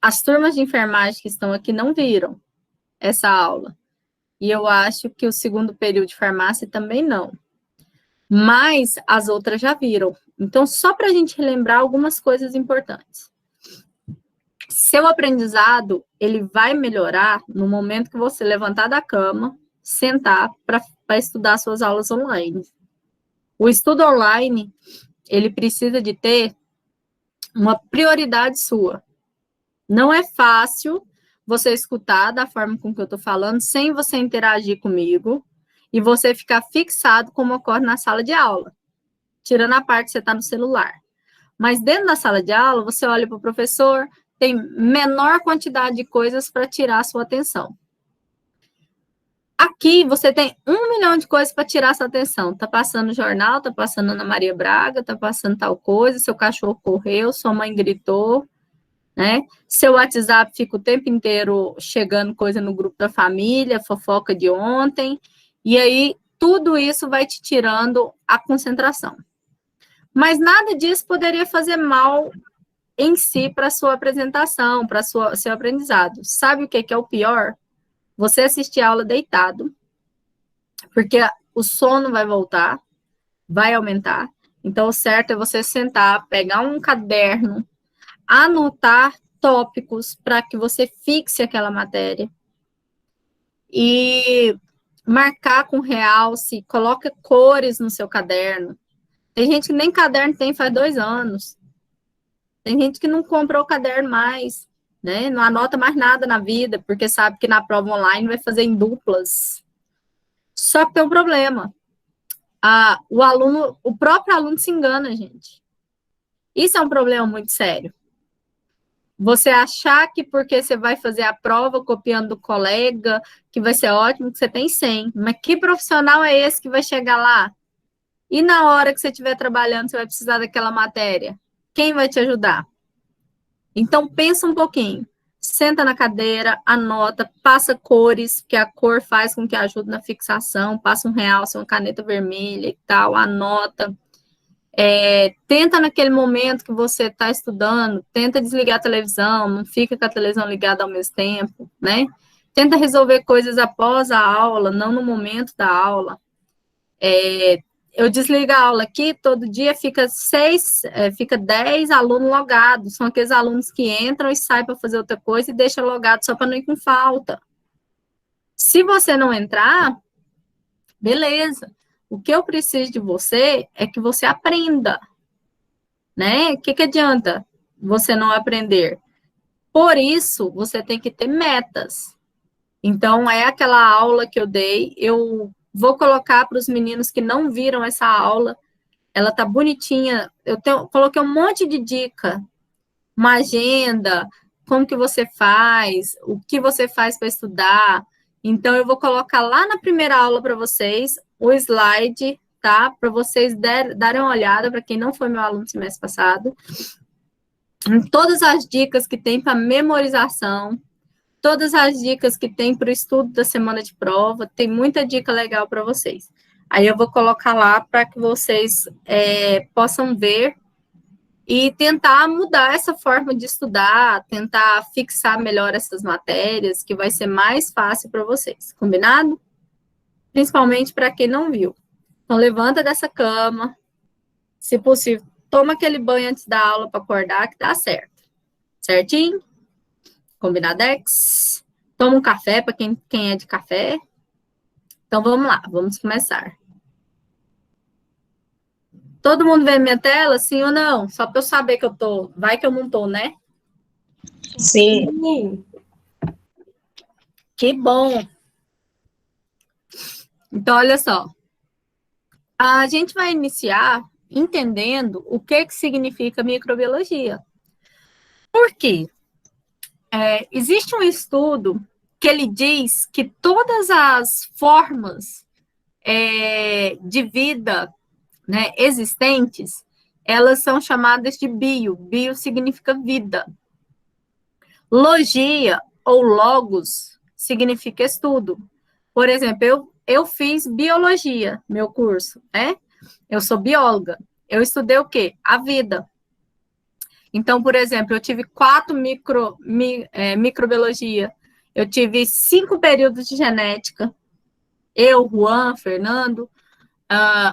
As turmas de enfermagem que estão aqui não viram essa aula. E eu acho que o segundo período de farmácia também não. Mas as outras já viram. Então, só para a gente relembrar algumas coisas importantes. Seu aprendizado, ele vai melhorar no momento que você levantar da cama, sentar para estudar suas aulas online. O estudo online, ele precisa de ter uma prioridade sua. Não é fácil você escutar da forma com que eu estou falando, sem você interagir comigo, e você ficar fixado como ocorre na sala de aula, tirando a parte que você está no celular. Mas dentro da sala de aula, você olha para o professor, tem menor quantidade de coisas para tirar a sua atenção. Aqui você tem 1 milhão de coisas para tirar sua atenção. Tá passando jornal, tá passando Ana Maria Braga, tá passando tal coisa, seu cachorro correu, sua mãe gritou, né? Seu WhatsApp fica o tempo inteiro chegando coisa no grupo da família, fofoca de ontem, e aí tudo isso vai te tirando a concentração. Mas nada disso poderia fazer mal em si para sua apresentação, para seu aprendizado. Sabe o que é o pior? Você assistir a aula deitado, porque o sono vai voltar, vai aumentar. Então, o certo é você sentar, pegar um caderno, anotar tópicos para que você fixe aquela matéria e marcar com realce, coloque cores no seu caderno. Tem gente que nem caderno tem faz 2 anos. Tem gente que não comprou o caderno mais, né? Não anota mais nada na vida, porque sabe que na prova online vai fazer em duplas. Só que tem um problema. O próprio aluno se engana, gente. Isso é um problema muito sério. Você achar que porque você vai fazer a prova copiando do colega, que vai ser ótimo, que você tem 100. Mas que profissional é esse que vai chegar lá? E na hora que você estiver trabalhando, você vai precisar daquela matéria? Quem vai te ajudar? Então, pensa um pouquinho. Senta na cadeira, anota, passa cores, que a cor faz com que ajude na fixação, passa um realce, uma caneta vermelha e tal, anota. Tenta naquele momento que você está estudando, tenta desligar a televisão, não fica com a televisão ligada ao mesmo tempo, né? Tenta resolver coisas após a aula, não no momento da aula. Eu desligo a aula aqui, todo dia fica 10 alunos logados. São aqueles alunos que entram e saem para fazer outra coisa e deixam logado só para não ir com falta. Se você não entrar, beleza. O que eu preciso de você é que você aprenda, né? O que adianta você não aprender? Por isso, você tem que ter metas. Então, é aquela aula que eu dei, eu vou colocar para os meninos que não viram essa aula, ela tá bonitinha, coloquei um monte de dica, uma agenda, como que você faz, o que você faz para estudar. Então, eu vou colocar lá na primeira aula para vocês o slide, tá? Para vocês darem uma olhada, para quem não foi meu aluno semestre passado, em todas as dicas que tem para memorização, todas as dicas que tem para o estudo da semana de prova, tem muita dica legal para vocês. Aí eu vou colocar lá para que vocês possam ver e tentar mudar essa forma de estudar, tentar fixar melhor essas matérias, que vai ser mais fácil para vocês, combinado? Principalmente para quem não viu. Então, levanta dessa cama, se possível, toma aquele banho antes da aula para acordar, que dá certo. Certinho? Combinadex? Toma um café para quem é de café. Então, vamos lá, vamos começar. Todo mundo vê minha tela, sim ou não? Só para eu saber que eu tô. Vai que eu não tô, né? Sim. Sim. Que bom. Então, olha só. A gente vai iniciar entendendo o que significa microbiologia. Por quê? Existe um estudo que ele diz que todas as formas de vida, né, existentes, elas são chamadas de bio. Bio significa vida. Logia ou logos significa estudo. Por exemplo, eu fiz biologia, meu curso, né? Eu sou bióloga. Eu estudei o quê? A vida. Então, por exemplo, eu tive 4 microbiologia. Eu tive 5 períodos de genética. Eu, Juan, Fernando.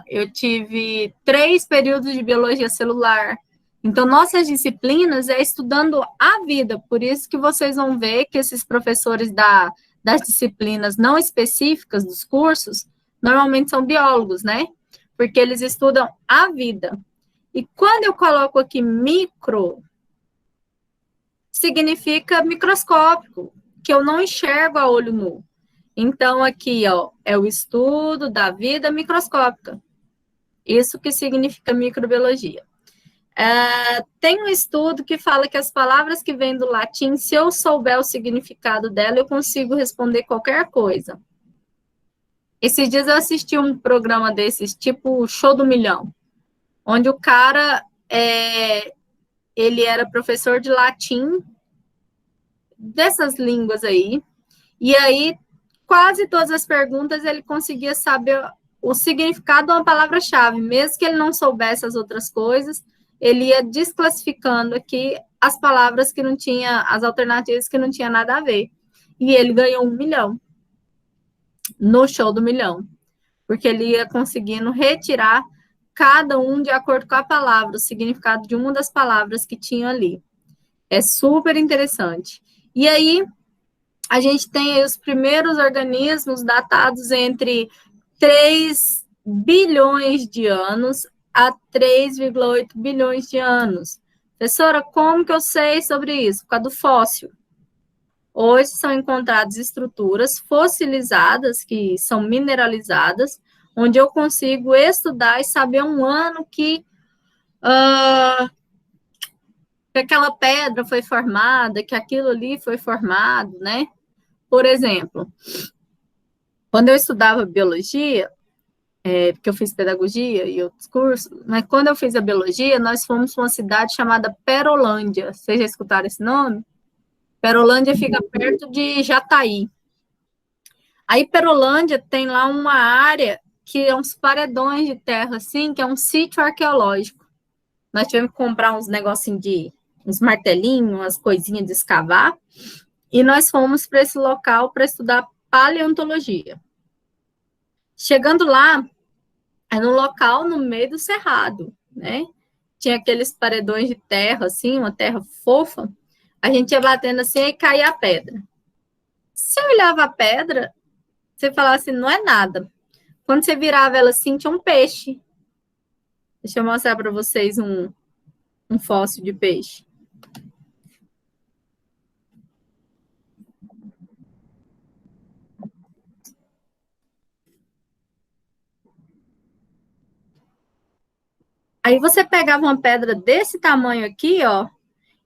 Eu tive 3 períodos de biologia celular. Então, nossas disciplinas é estudando a vida. Por isso que vocês vão ver que esses professores das disciplinas não específicas dos cursos, normalmente são biólogos, né? Porque eles estudam a vida. E quando eu coloco aqui micro, significa microscópico, que eu não enxergo a olho nu. Então, aqui, ó, é o estudo da vida microscópica. Isso que significa microbiologia. Tem um estudo que fala que as palavras que vêm do latim, se eu souber o significado dela, eu consigo responder qualquer coisa. Esses dias eu assisti um programa desses, tipo Show do Milhão, onde o cara, ele era professor de latim, dessas línguas aí, e aí quase todas as perguntas ele conseguia saber o significado de uma palavra-chave, mesmo que ele não soubesse as outras coisas, ele ia desclassificando aqui as palavras que não tinha, as alternativas que não tinha nada a ver. E ele ganhou 1 milhão no Show do Milhão, porque ele ia conseguindo retirar cada um de acordo com a palavra, o significado de uma das palavras que tinha ali. É super interessante. E aí, a gente tem aí os primeiros organismos datados entre 3 bilhões de anos a 3,8 bilhões de anos. Professora, como que eu sei sobre isso? Por causa do fóssil. Hoje são encontradas estruturas fossilizadas, que são mineralizadas, onde eu consigo estudar e saber um ano que aquela pedra foi formada, que aquilo ali foi formado, né? Por exemplo, quando eu estudava biologia, porque eu fiz pedagogia e outros cursos, mas quando eu fiz a biologia, nós fomos para uma cidade chamada Perolândia. Vocês já escutaram esse nome? Perolândia fica perto de Jataí. Aí, Perolândia tem lá uma área que é uns paredões de terra, assim, que é um sítio arqueológico. Nós tivemos que comprar uns negocinhos uns martelinhos, umas coisinhas de escavar, e nós fomos para esse local para estudar paleontologia. Chegando lá, é num local no meio do cerrado, né? Tinha aqueles paredões de terra, assim, uma terra fofa. A gente ia batendo assim e caía a pedra. Se eu olhava a pedra, você falava assim, não é nada. Quando você virava ela assim, tinha um peixe. Deixa eu mostrar para vocês um fóssil de peixe. Aí você pegava uma pedra desse tamanho aqui, ó,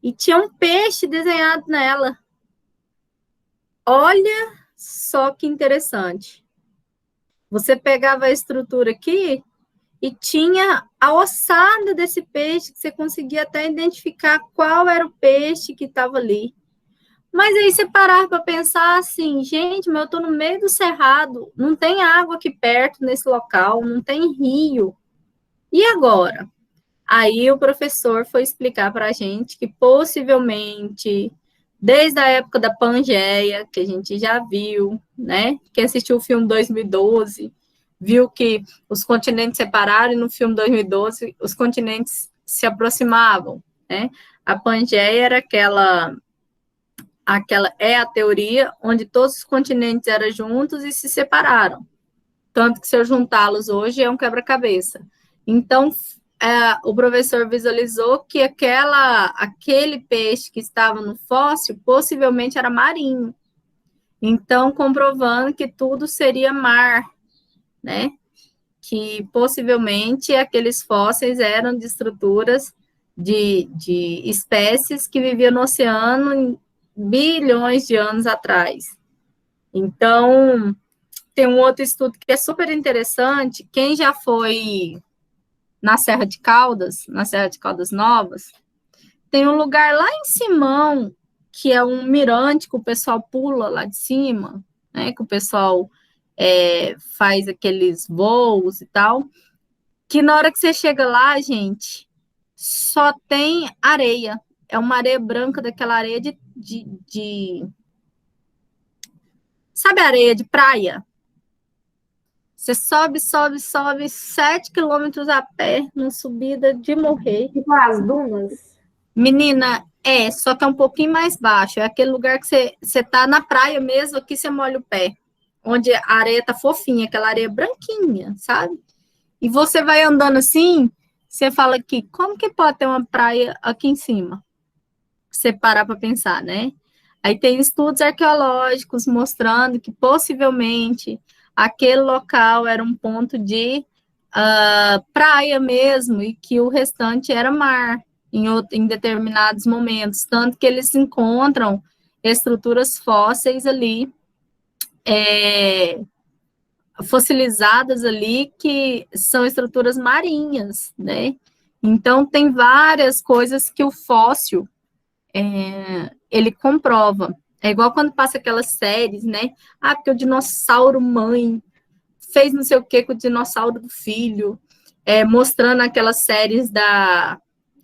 e tinha um peixe desenhado nela. Olha só que interessante. Você pegava a estrutura aqui e tinha a ossada desse peixe, que você conseguia até identificar qual era o peixe que estava ali. Mas aí você parava para pensar assim, gente, mas eu estou no meio do cerrado, não tem água aqui perto nesse local, não tem rio. E agora? Aí o professor foi explicar para a gente que possivelmente, desde a época da Pangeia, que a gente já viu, né? Quem assistiu o filme 2012, viu que os continentes separaram e no filme 2012 os continentes se aproximavam, né? A Pangeia era aquela é a teoria onde todos os continentes eram juntos e se separaram. Tanto que se eu juntá-los hoje é um quebra-cabeça. Então, o professor visualizou que aquele peixe que estava no fóssil possivelmente era marinho. Então, comprovando que tudo seria mar, né? Que possivelmente aqueles fósseis eram de estruturas de espécies que viviam no oceano bilhões de anos atrás. Então, tem um outro estudo que é super interessante. Quem já foi na Serra de Caldas Novas, tem um lugar lá em Simão, que é um mirante que o pessoal pula lá de cima, né? Que o pessoal faz aqueles voos e tal, que na hora que você chega lá, gente, só tem areia. É uma areia branca, daquela areia sabe a areia de praia? Você sobe 7 quilômetros a pé, numa subida de morrer. Tipo as dunas. Menina, só que é um pouquinho mais baixo. É aquele lugar que você tá na praia mesmo, aqui você molha o pé. Onde a areia tá fofinha, aquela areia branquinha, sabe? E você vai andando assim, você fala aqui, como que pode ter uma praia aqui em cima? Você parar para pensar, né? Aí tem estudos arqueológicos mostrando que possivelmente aquele local era um ponto de praia mesmo e que o restante era mar em determinados momentos, tanto que eles encontram estruturas fósseis ali fossilizadas ali que são estruturas marinhas, né? Então, tem várias coisas que o fóssil, ele comprova. É igual quando passa aquelas séries, né? Ah, porque o dinossauro mãe fez não sei o que com o dinossauro do filho, mostrando aquelas séries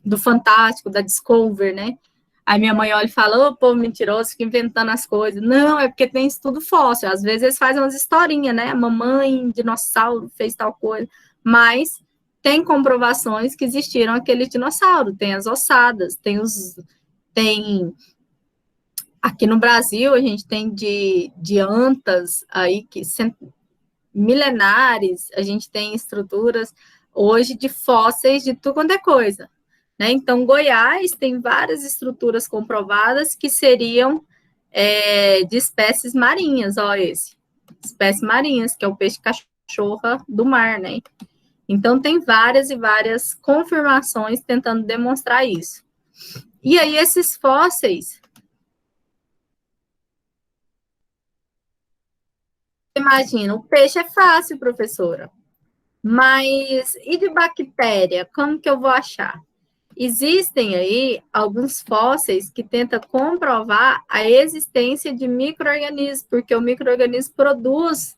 do Fantástico, da Discovery, né? Aí minha mãe olha e fala, ô, povo mentiroso, fica inventando as coisas. Não, é porque tem estudo fóssil. Às vezes eles fazem umas historinhas, né? Mamãe, dinossauro, fez tal coisa. Mas tem comprovações que existiram aquele dinossauro. Tem as ossadas, tem... Aqui no Brasil, a gente tem de antas aí, milenares, a gente tem estruturas hoje de fósseis de tudo quanto é coisa. Né? Então, Goiás tem várias estruturas comprovadas que seriam de espécies marinhas, ó, espécies marinhas, que é o peixe-cachorra do mar, né? Então, tem várias e várias confirmações tentando demonstrar isso. E aí, esses fósseis... Imagina, o peixe é fácil, professora. Mas, e de bactéria? Como que eu vou achar? Existem aí alguns fósseis que tentam comprovar a existência de micro-organismos, porque o micro-organismo produz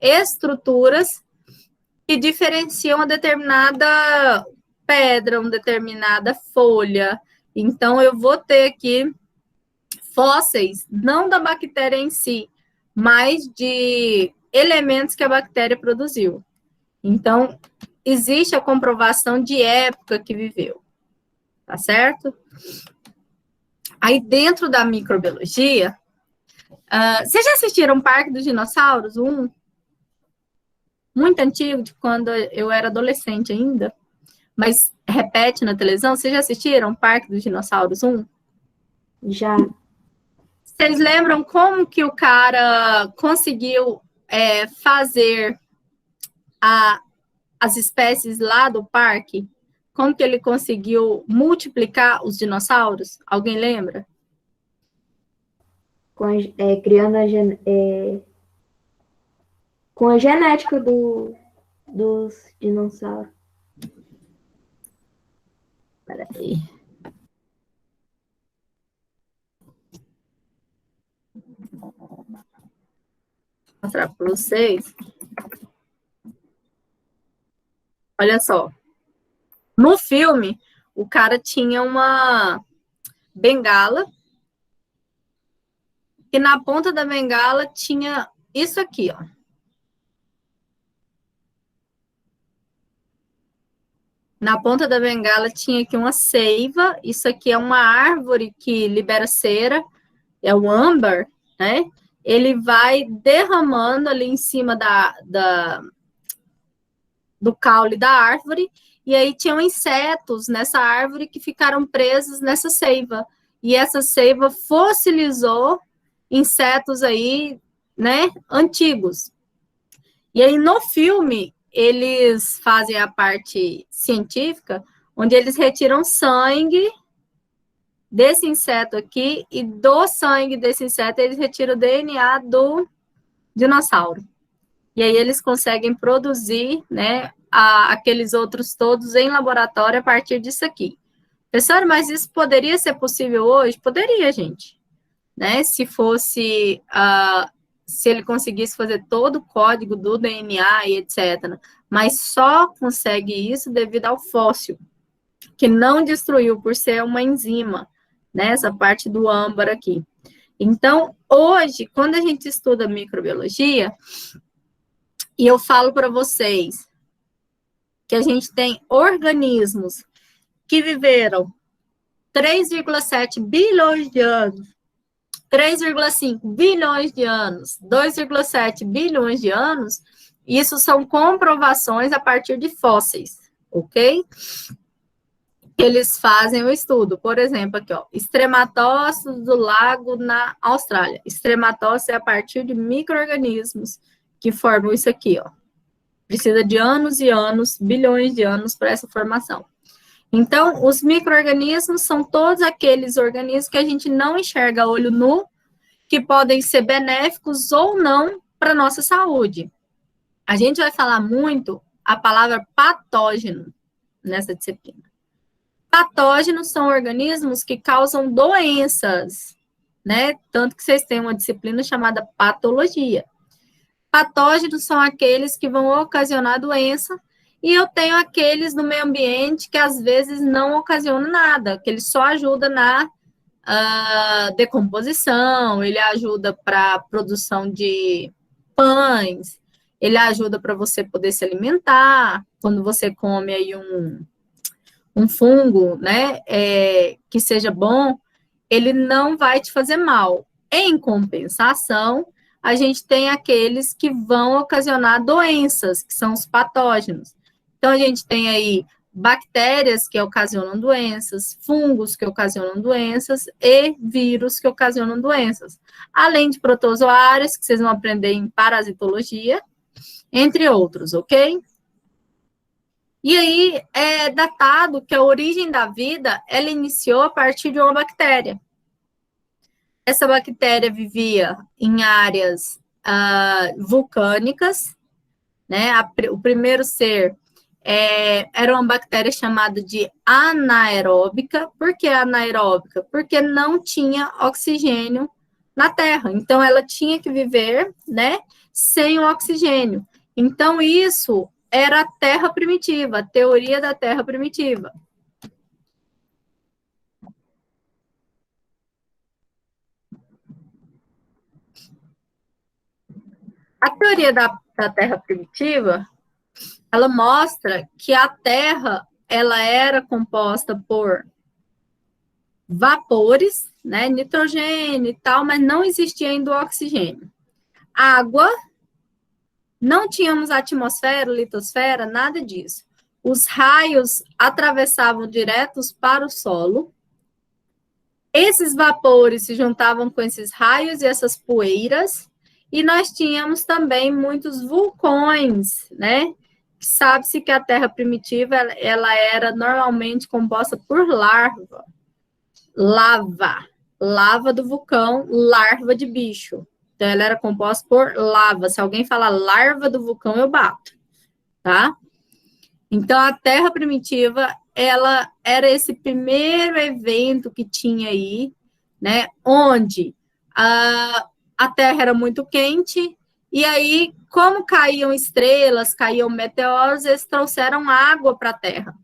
estruturas que diferenciam uma determinada pedra, uma determinada folha. Então, eu vou ter aqui fósseis, não da bactéria em si, mas de elementos que a bactéria produziu. Então, existe a comprovação de época que viveu. Tá certo? Aí, dentro da microbiologia, vocês já assistiram Parque dos Dinossauros? Muito antigo, de quando eu era adolescente ainda, mas repete na televisão. Vocês já assistiram Parque dos Dinossauros 1? Já. Vocês lembram como que o cara conseguiu fazer as espécies lá do parque? Como que ele conseguiu multiplicar os dinossauros? Alguém lembra? Criando com a genética dos dinossauros. Peraí. Vou mostrar para vocês. Olha só. No filme, o cara tinha uma bengala e na ponta da bengala tinha isso aqui, ó. Na ponta da bengala tinha aqui uma seiva, isso aqui é uma árvore que libera cera, é o âmbar, né? Ele vai derramando ali em cima do caule da árvore, e aí tinham insetos nessa árvore que ficaram presos nessa seiva. E essa seiva fossilizou insetos aí, né, antigos. E aí, no filme, eles fazem a parte científica, onde eles retiram sangue desse inseto aqui, e do sangue desse inseto, eles retiram o DNA do dinossauro. E aí, eles conseguem produzir, né, aqueles outros todos em laboratório a partir disso aqui. Professor, mas isso poderia ser possível hoje? Poderia, gente. Né? Se fosse, se ele conseguisse fazer todo o código do DNA e etc. Mas só consegue isso devido ao fóssil, que não destruiu por ser uma enzima, né? Essa parte do âmbar aqui. Então, hoje, quando a gente estuda microbiologia, e eu falo para vocês que a gente tem organismos que viveram 3,7 bilhões de anos, 3,5 bilhões de anos, 2,7 bilhões de anos, isso são comprovações a partir de fósseis, ok? Eles fazem o estudo, por exemplo, aqui, ó, extrematócitos do lago na Austrália. Extrematócitos é a partir de micro-organismos que formam isso aqui, ó. Precisa de anos e anos, bilhões de anos para essa formação. Então, os micro-organismos são todos aqueles organismos que a gente não enxerga a olho nu, que podem ser benéficos ou não para a nossa saúde. a gente vai falar muito a palavra patógeno nessa disciplina. Patógenos são organismos que causam doenças, né? Tanto que vocês têm uma disciplina chamada patologia. Patógenos são aqueles que vão ocasionar doença, e eu tenho aqueles no meio ambiente que às vezes não ocasionam nada, que ele só ajuda na decomposição, ele ajuda para a produção de pães, ele ajuda para você poder se alimentar, quando você come aí um fungo, né, que seja bom, ele não vai te fazer mal. Em compensação, a gente tem aqueles que vão ocasionar doenças, que são os patógenos. Então, a gente tem aí bactérias que ocasionam doenças, fungos que ocasionam doenças e vírus que ocasionam doenças. Além de protozoários, que vocês vão aprender em parasitologia, entre outros, ok? E aí, é datado que a origem da vida, ela iniciou a partir de uma bactéria. Essa bactéria vivia em áreas vulcânicas, né? O primeiro ser era uma bactéria chamada de anaeróbica. Por que anaeróbica? Porque não tinha oxigênio na Terra. Então, ela tinha que viver, né, sem o oxigênio. Então, isso era a Terra primitiva, a teoria da Terra primitiva. A teoria da Terra primitiva, ela mostra que a Terra, ela era composta por vapores, né, nitrogênio e tal, mas não existia ainda o oxigênio. Água, não tínhamos atmosfera, litosfera, nada disso. Os raios atravessavam diretos para o solo. Esses vapores se juntavam com esses raios e essas poeiras, e nós tínhamos também muitos vulcões, né? Sabe-se que a Terra primitiva, ela era normalmente composta por lava do vulcão, larva de bicho. Então, ela era composta por lava. Se alguém falar larva do vulcão, eu bato, tá? Então, a Terra primitiva, ela era esse primeiro evento que tinha aí, né? Onde a Terra era muito quente, e aí, como caíam estrelas, caíam meteoros, eles trouxeram água para a Terra.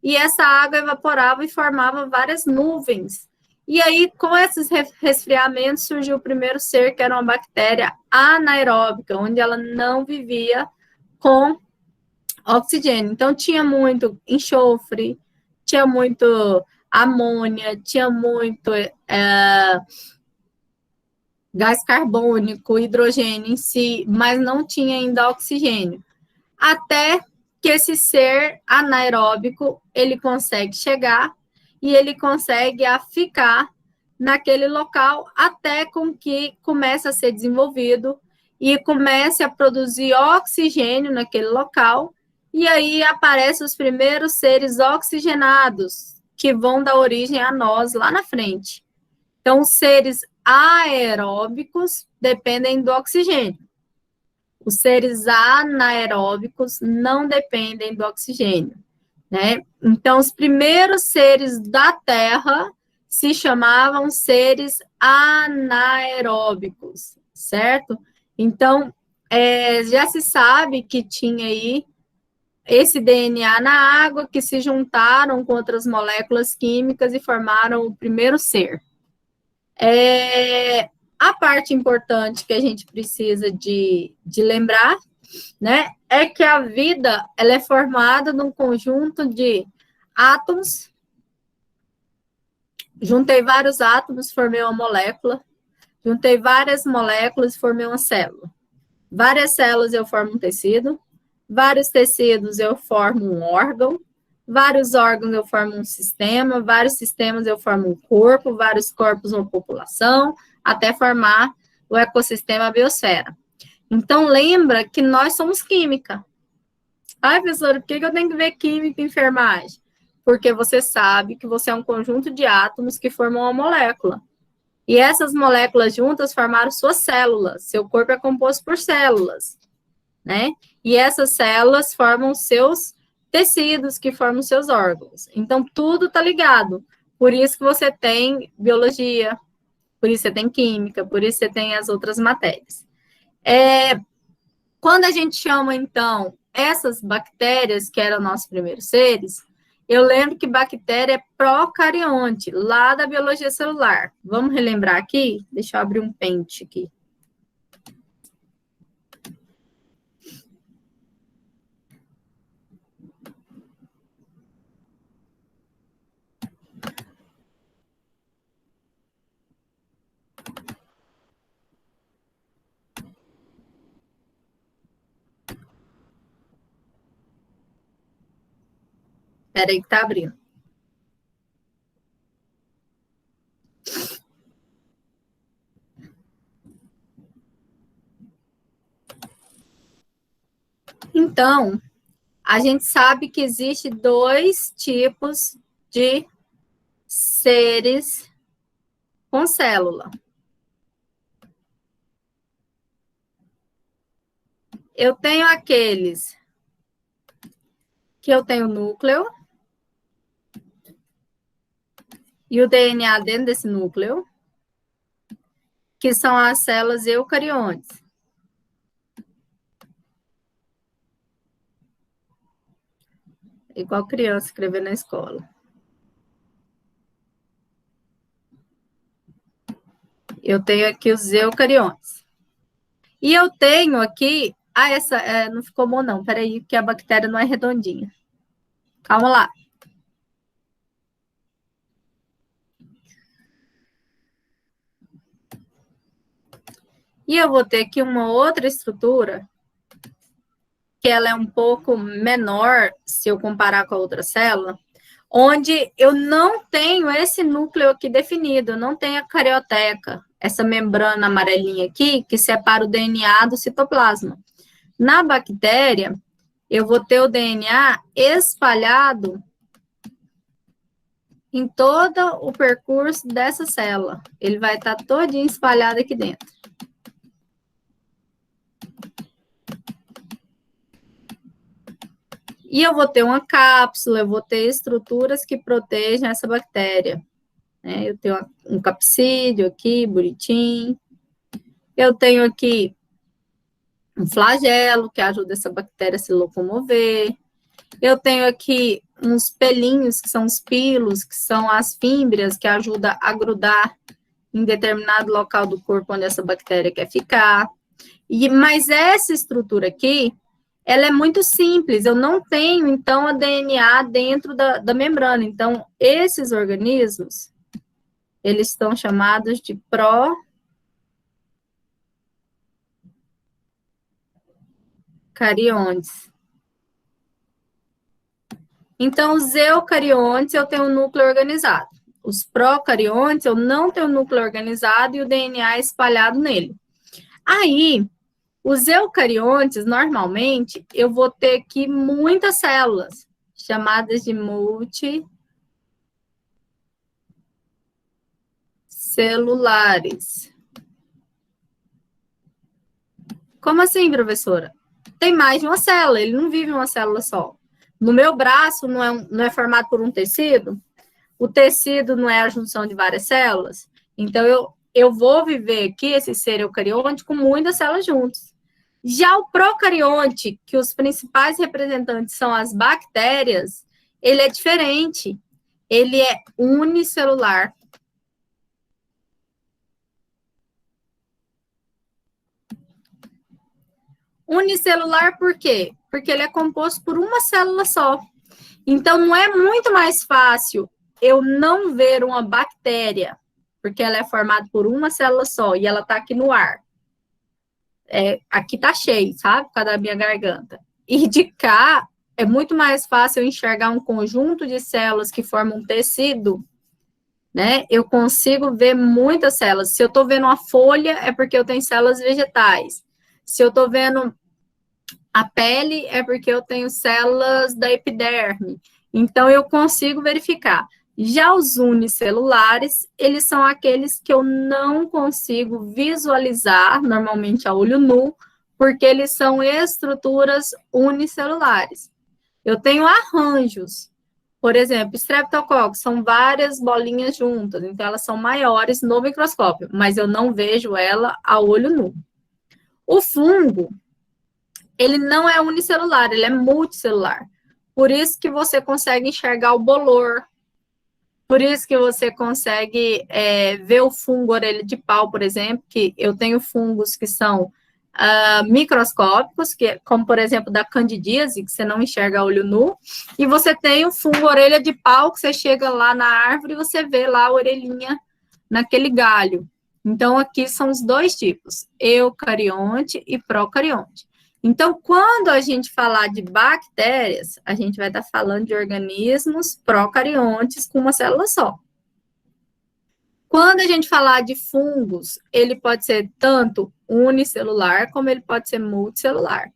E essa água evaporava e formava várias nuvens. E aí, com esses resfriamentos, surgiu o primeiro ser, que era uma bactéria anaeróbica, onde ela não vivia com oxigênio. Então, tinha muito enxofre, tinha muito amônia, tinha muito gás carbônico, hidrogênio em si, mas não tinha ainda oxigênio. Até que esse ser anaeróbico, ele consegue chegar e ele consegue ficar naquele local até com que comece a ser desenvolvido e comece a produzir oxigênio naquele local, e aí aparecem os primeiros seres oxigenados, que vão dar origem a nós lá na frente. Então, os seres aeróbicos dependem do oxigênio. Os seres anaeróbicos não dependem do oxigênio, né? Então, os primeiros seres da Terra se chamavam seres anaeróbicos, certo? Então, já se sabe que tinha aí esse DNA na água que se juntaram com outras moléculas químicas e formaram o primeiro ser. A parte importante que a gente precisa de lembrar, né, é que a vida, ela é formada num conjunto de átomos. Juntei vários átomos, formei uma molécula. Juntei várias moléculas e formei uma célula. Várias células eu formo um tecido. Vários tecidos eu formo um órgão. Vários órgãos eu formo um sistema. Vários sistemas eu formo um corpo. Vários corpos uma população, até formar o ecossistema, a biosfera. Então, lembra que nós somos química. Ai, professora, por que eu tenho que ver química e enfermagem? Porque você sabe que você é um conjunto de átomos que formam uma molécula. E essas moléculas juntas formaram suas células. Seu corpo é composto por células, né? E essas células formam seus tecidos, que formam seus órgãos. Então, tudo está ligado. Por isso que você tem biologia, por isso você tem química, por isso você tem as outras matérias. Quando a gente chama, então, essas bactérias, que eram nossos primeiros seres, eu lembro que bactéria é procarionte, lá da biologia celular. Vamos relembrar aqui? Deixa eu abrir um pente aqui. Espera aí que tá abrindo. Então, a gente sabe que existe 2 tipos de seres com célula. Eu tenho aqueles que eu tenho núcleo e o DNA dentro desse núcleo, que são as células eucariontes. Igual criança escrever na escola. Eu tenho aqui os eucariontes. E eu tenho aqui... essa não ficou bom não. Peraí, que a bactéria não é redondinha. Calma lá. E eu vou ter aqui uma outra estrutura, que ela é um pouco menor, se eu comparar com a outra célula, onde eu não tenho esse núcleo aqui definido, eu não tenho a carioteca, essa membrana amarelinha aqui, que separa o DNA do citoplasma. Na bactéria, eu vou ter o DNA espalhado em todo o percurso dessa célula. Ele vai estar todinho espalhado aqui dentro. E eu vou ter uma cápsula, eu vou ter estruturas que protegem essa bactéria. Eu tenho um capsídeo aqui, bonitinho. Eu tenho aqui um flagelo, que ajuda essa bactéria a se locomover. Eu tenho aqui uns pelinhos, que são os pilos, que são as fímbrias, que ajudam a grudar em determinado local do corpo onde essa bactéria quer ficar. Mas essa estrutura aqui, ela é muito simples. Eu não tenho, então, a DNA dentro da membrana. Então, esses organismos, eles estão chamados de procariontes. Então, os eucariontes, eu tenho um núcleo organizado. Os procariontes, eu não tenho um núcleo organizado e o DNA espalhado nele. Aí, os eucariontes, normalmente, eu vou ter aqui muitas células, chamadas de multicelulares. Como assim, professora? Tem mais de uma célula, ele não vive em uma célula só. No meu braço, não é formado por um tecido? O tecido não é a junção de várias células? Então, eu vou viver aqui, esse ser eucarionte, com muitas células juntas. Já o procarionte, que os principais representantes são as bactérias, ele é diferente. Ele é unicelular. Unicelular por quê? Porque ele é composto por uma célula só. Então, não é muito mais fácil eu não ver uma bactéria, porque ela é formada por uma célula só e ela está aqui no ar. Aqui tá cheio, sabe? Por causa da minha garganta. E de cá, é muito mais fácil eu enxergar um conjunto de células que formam um tecido, né? Eu consigo ver muitas células. Se eu tô vendo uma folha, é porque eu tenho células vegetais. Se eu tô vendo a pele, é porque eu tenho células da epiderme. Então, eu consigo verificar. Já os unicelulares, eles são aqueles que eu não consigo visualizar, normalmente a olho nu, porque eles são estruturas unicelulares. Eu tenho arranjos. Por exemplo, Streptococcus são várias bolinhas juntas, então elas são maiores no microscópio, mas eu não vejo ela a olho nu. O fungo, ele não é unicelular, ele é multicelular. Por isso que você consegue enxergar o bolor, por isso que você consegue ver o fungo orelha de pau, por exemplo, que eu tenho fungos que são microscópicos, como, por exemplo, da candidíase, que você não enxerga a olho nu, e você tem o fungo orelha de pau, que você chega lá na árvore e você vê lá a orelhinha naquele galho. Então, aqui são os dois tipos, eucarionte e procarionte. Então, quando a gente falar de bactérias, a gente vai estar falando de organismos procariontes com uma célula só. Quando a gente falar de fungos, ele pode ser tanto unicelular, como ele pode ser multicelular.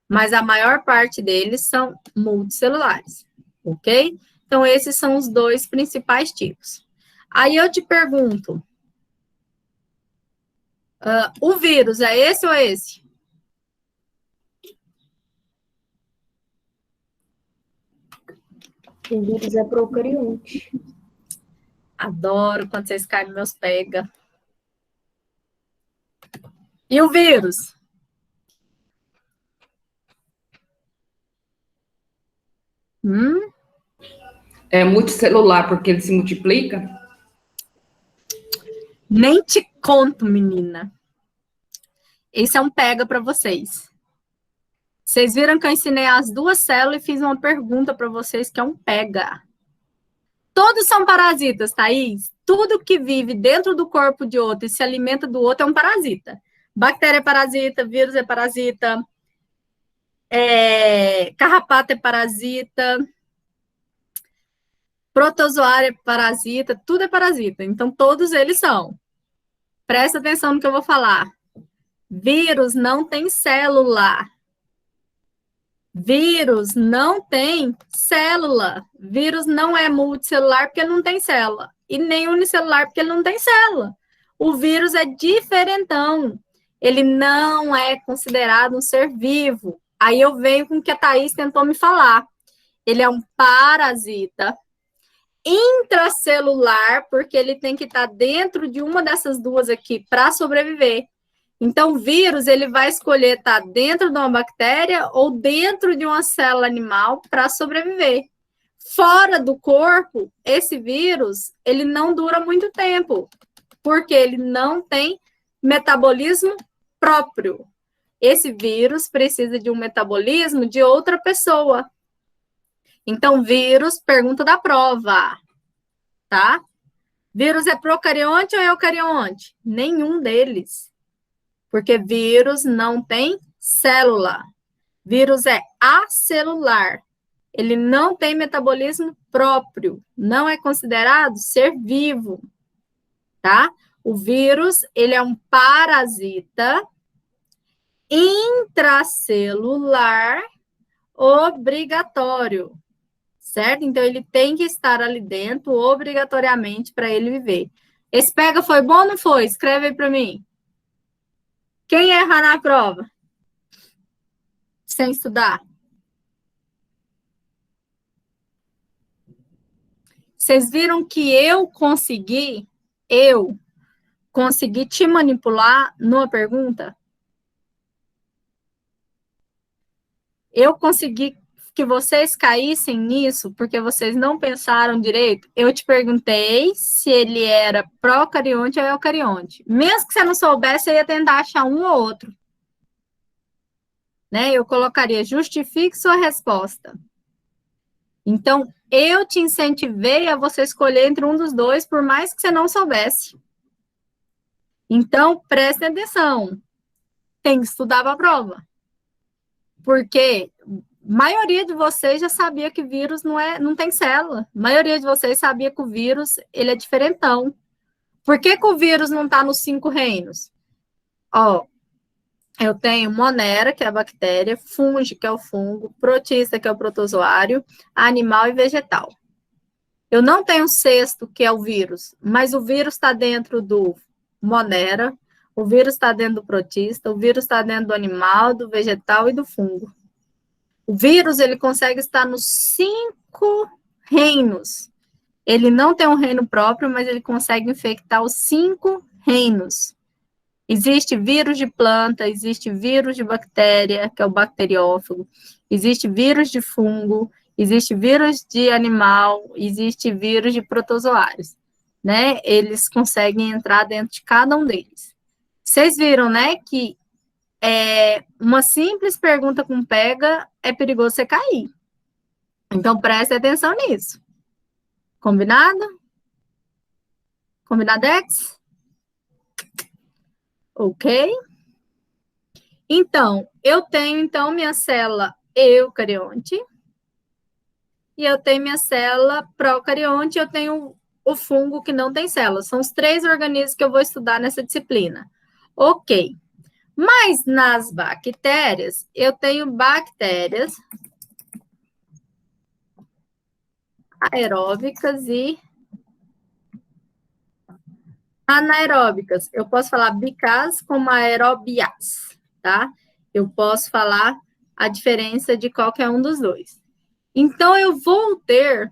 Mas a maior parte deles são multicelulares, ok? Então, esses são os dois principais tipos. Aí eu te pergunto, o vírus é esse ou esse? O vírus é procarionte. Adoro quando vocês caem nos meus pega. E o vírus? É multicelular, porque ele se multiplica? Nem te conto, menina. Esse é um pega para vocês. Vocês viram que eu ensinei as duas células e fiz uma pergunta para vocês que é um pega. Todos são parasitas, Thaís. Tudo que vive dentro do corpo de outro e se alimenta do outro é um parasita. Bactéria é parasita, vírus é parasita, carrapato é parasita, protozoário é parasita, tudo é parasita. Então, todos eles são. Presta atenção no que eu vou falar. Vírus não tem célula. Vírus não tem célula. Vírus não é multicelular porque ele não tem célula. E nem unicelular porque ele não tem célula. O vírus é diferentão. Ele não é considerado um ser vivo. Aí eu venho com o que a Thaís tentou me falar. Ele é um parasita intracelular, porque ele tem que estar dentro de uma dessas duas aqui para sobreviver. Então, o vírus, ele vai escolher estar dentro de uma bactéria ou dentro de uma célula animal para sobreviver. Fora do corpo, esse vírus, ele não dura muito tempo, porque ele não tem metabolismo próprio. Esse vírus precisa de um metabolismo de outra pessoa. Então, vírus, pergunta da prova, tá? Vírus é procarionte ou eucarionte? Nenhum deles. Porque vírus não tem célula. Vírus é acelular. Ele não tem metabolismo próprio. Não é considerado ser vivo, tá? O vírus, ele é um parasita intracelular obrigatório, certo? Então, ele tem que estar ali dentro obrigatoriamente para ele viver. Esse pega foi bom ou não foi? Escreve aí para mim. Quem erra na prova? Sem estudar? Vocês viram que eu consegui te manipular numa pergunta? Eu consegui que vocês caíssem nisso porque vocês não pensaram direito. Eu te perguntei se ele era procarionte ou eucarionte. Mesmo que você não soubesse, eu ia tentar achar um ou outro. Né? Eu colocaria justifique sua resposta. Então, eu te incentivei a você escolher entre um dos dois, por mais que você não soubesse. Então, prestem atenção. Tem que estudar para a prova. Porque a maioria de vocês já sabia que vírus não tem célula. A maioria de vocês sabia que o vírus ele é diferentão. Por que o vírus não está nos 5 reinos? Ó, eu tenho monera, que é a bactéria, fungo, que é o fungo, protista, que é o protozoário, animal e vegetal. Eu não tenho 6º, que é o vírus, mas o vírus está dentro do monera, O vírus está dentro do protista, o vírus está dentro do animal, do vegetal e do fungo. O vírus, ele consegue estar nos 5 reinos. Ele não tem um reino próprio, mas ele consegue infectar os 5 reinos. Existe vírus de planta, existe vírus de bactéria, que é o bacteriófago, existe vírus de fungo, existe vírus de animal, existe vírus de protozoários, né? Eles conseguem entrar dentro de cada um deles. Vocês viram, né, que uma simples pergunta com pega é perigoso você cair. Então, preste atenção nisso. Combinado? Combinadex? Ok? Então, eu tenho, minha célula eucarionte e eu tenho minha célula procarionte, eu tenho o fungo que não tem células. São os 3 organismos que eu vou estudar nessa disciplina. Ok. Mas nas bactérias, eu tenho bactérias aeróbicas e anaeróbicas. Eu posso falar bicas como aeróbias, tá? Eu posso falar a diferença de qualquer um dos dois. Então, eu vou ter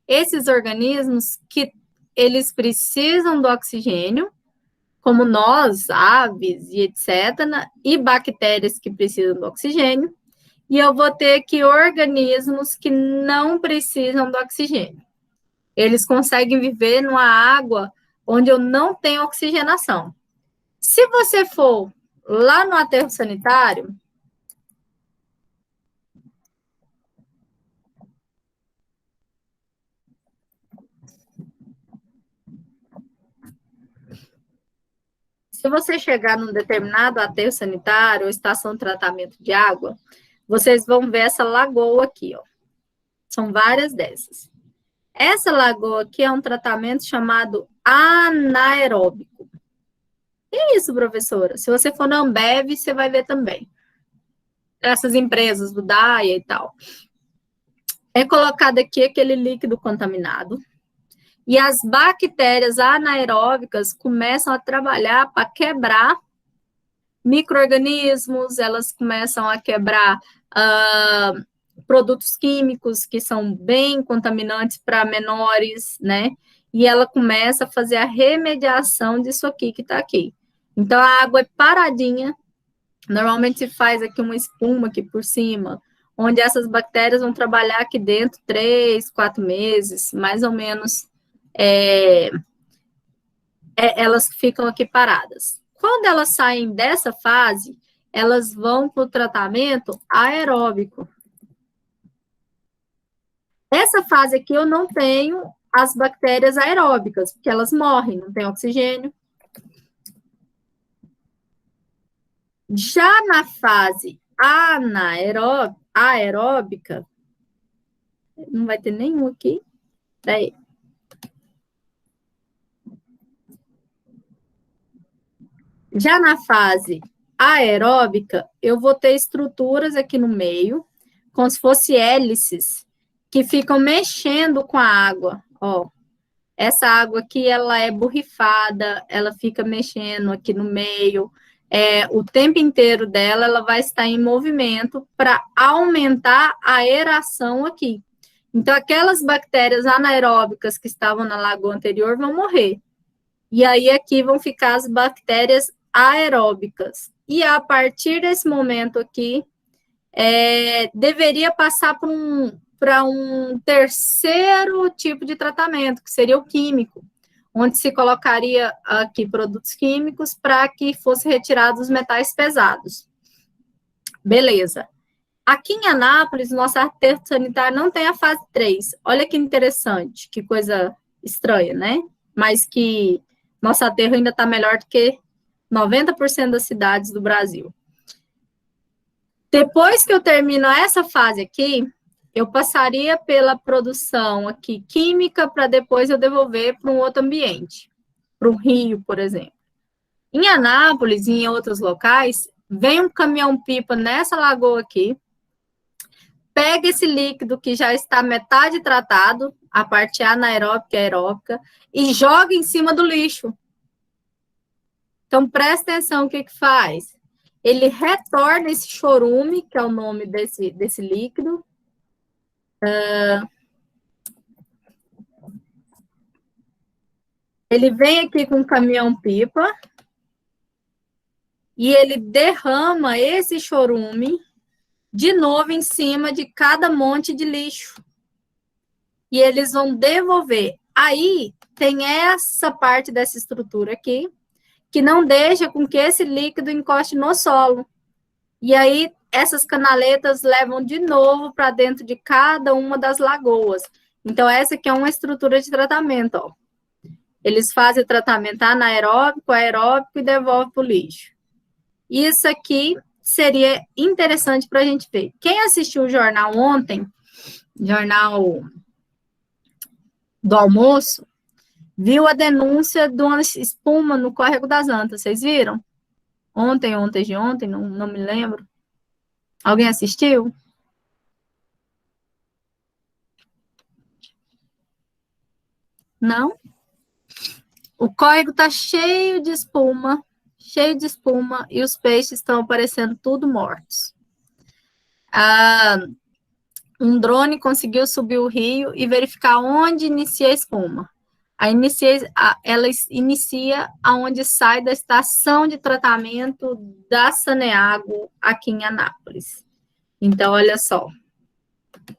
esses organismos que eles precisam do oxigênio, como nós, aves e etc., e bactérias que precisam do oxigênio, e eu vou ter aqui organismos que não precisam do oxigênio. Eles conseguem viver numa água onde eu não tenho oxigenação. Se você for lá no aterro sanitário, se você chegar num determinado aterro sanitário ou estação de tratamento de água, vocês vão ver essa lagoa aqui, ó. São várias dessas. Essa lagoa aqui é um tratamento chamado anaeróbico. Que isso, professora? Se você for na Ambev, você vai ver também. Essas empresas do DAIA e tal. É colocado aqui aquele líquido contaminado. E as bactérias anaeróbicas começam a trabalhar para quebrar micro-organismos, elas começam a quebrar produtos químicos que são bem contaminantes para menores, né? E ela começa a fazer a remediação disso aqui que está aqui. Então, a água é paradinha, normalmente se faz aqui uma espuma aqui por cima, onde essas bactérias vão trabalhar aqui dentro 3, 4 meses, mais ou menos, elas ficam aqui paradas. Quando elas saem dessa fase, elas vão para o tratamento aeróbico. Essa fase aqui eu não tenho as bactérias aeróbicas, porque elas morrem, não tem oxigênio. Já na fase aeróbica, não vai ter nenhum aqui. Peraí. Já na fase aeróbica, eu vou ter estruturas aqui no meio, como se fossem hélices, que ficam mexendo com a água, ó. Essa água aqui, ela é borrifada, ela fica mexendo aqui no meio, o tempo inteiro dela, ela vai estar em movimento para aumentar a aeração aqui. Então, aquelas bactérias anaeróbicas que estavam na lagoa anterior vão morrer. E aí, aqui vão ficar as bactérias aeróbicas. E a partir desse momento aqui, deveria passar para um terceiro tipo de tratamento, que seria o químico, onde se colocaria aqui produtos químicos para que fossem retirados os metais pesados. Beleza. Aqui em Anápolis, nosso aterro sanitário não tem a fase 3. Olha que interessante, que coisa estranha, né? Mas que nosso aterro ainda está melhor do que 90% das cidades do Brasil. Depois que eu termino essa fase aqui, eu passaria pela produção aqui química para depois eu devolver para um outro ambiente, para um rio, por exemplo. Em Anápolis e em outros locais, vem um caminhão-pipa nessa lagoa aqui, pega esse líquido que já está metade tratado, a parte anaeróbica e aeróbica, e joga em cima do lixo. Então, presta atenção o que que faz. Ele retorna esse chorume, que é o nome desse líquido. Ele vem aqui com um caminhão-pipa e ele derrama esse chorume de novo em cima de cada monte de lixo. E eles vão devolver. Aí tem essa parte dessa estrutura aqui, que não deixa com que esse líquido encoste no solo. E aí essas canaletas levam de novo para dentro de cada uma das lagoas. Então, essa aqui é uma estrutura de tratamento, ó. Eles fazem o tratamento anaeróbico, aeróbico e devolvem para o lixo. Isso aqui seria interessante para a gente ver. Quem assistiu o jornal ontem, jornal do almoço, viu a denúncia de uma espuma no Córrego das Antas. Vocês viram? Ontem, não me lembro. Alguém assistiu? Não? O córrego está cheio de espuma, e os peixes estão aparecendo tudo mortos. Um drone conseguiu subir o rio e verificar onde inicia a espuma. Ela inicia aonde sai da estação de tratamento da Saneago, aqui em Anápolis. Então, olha só.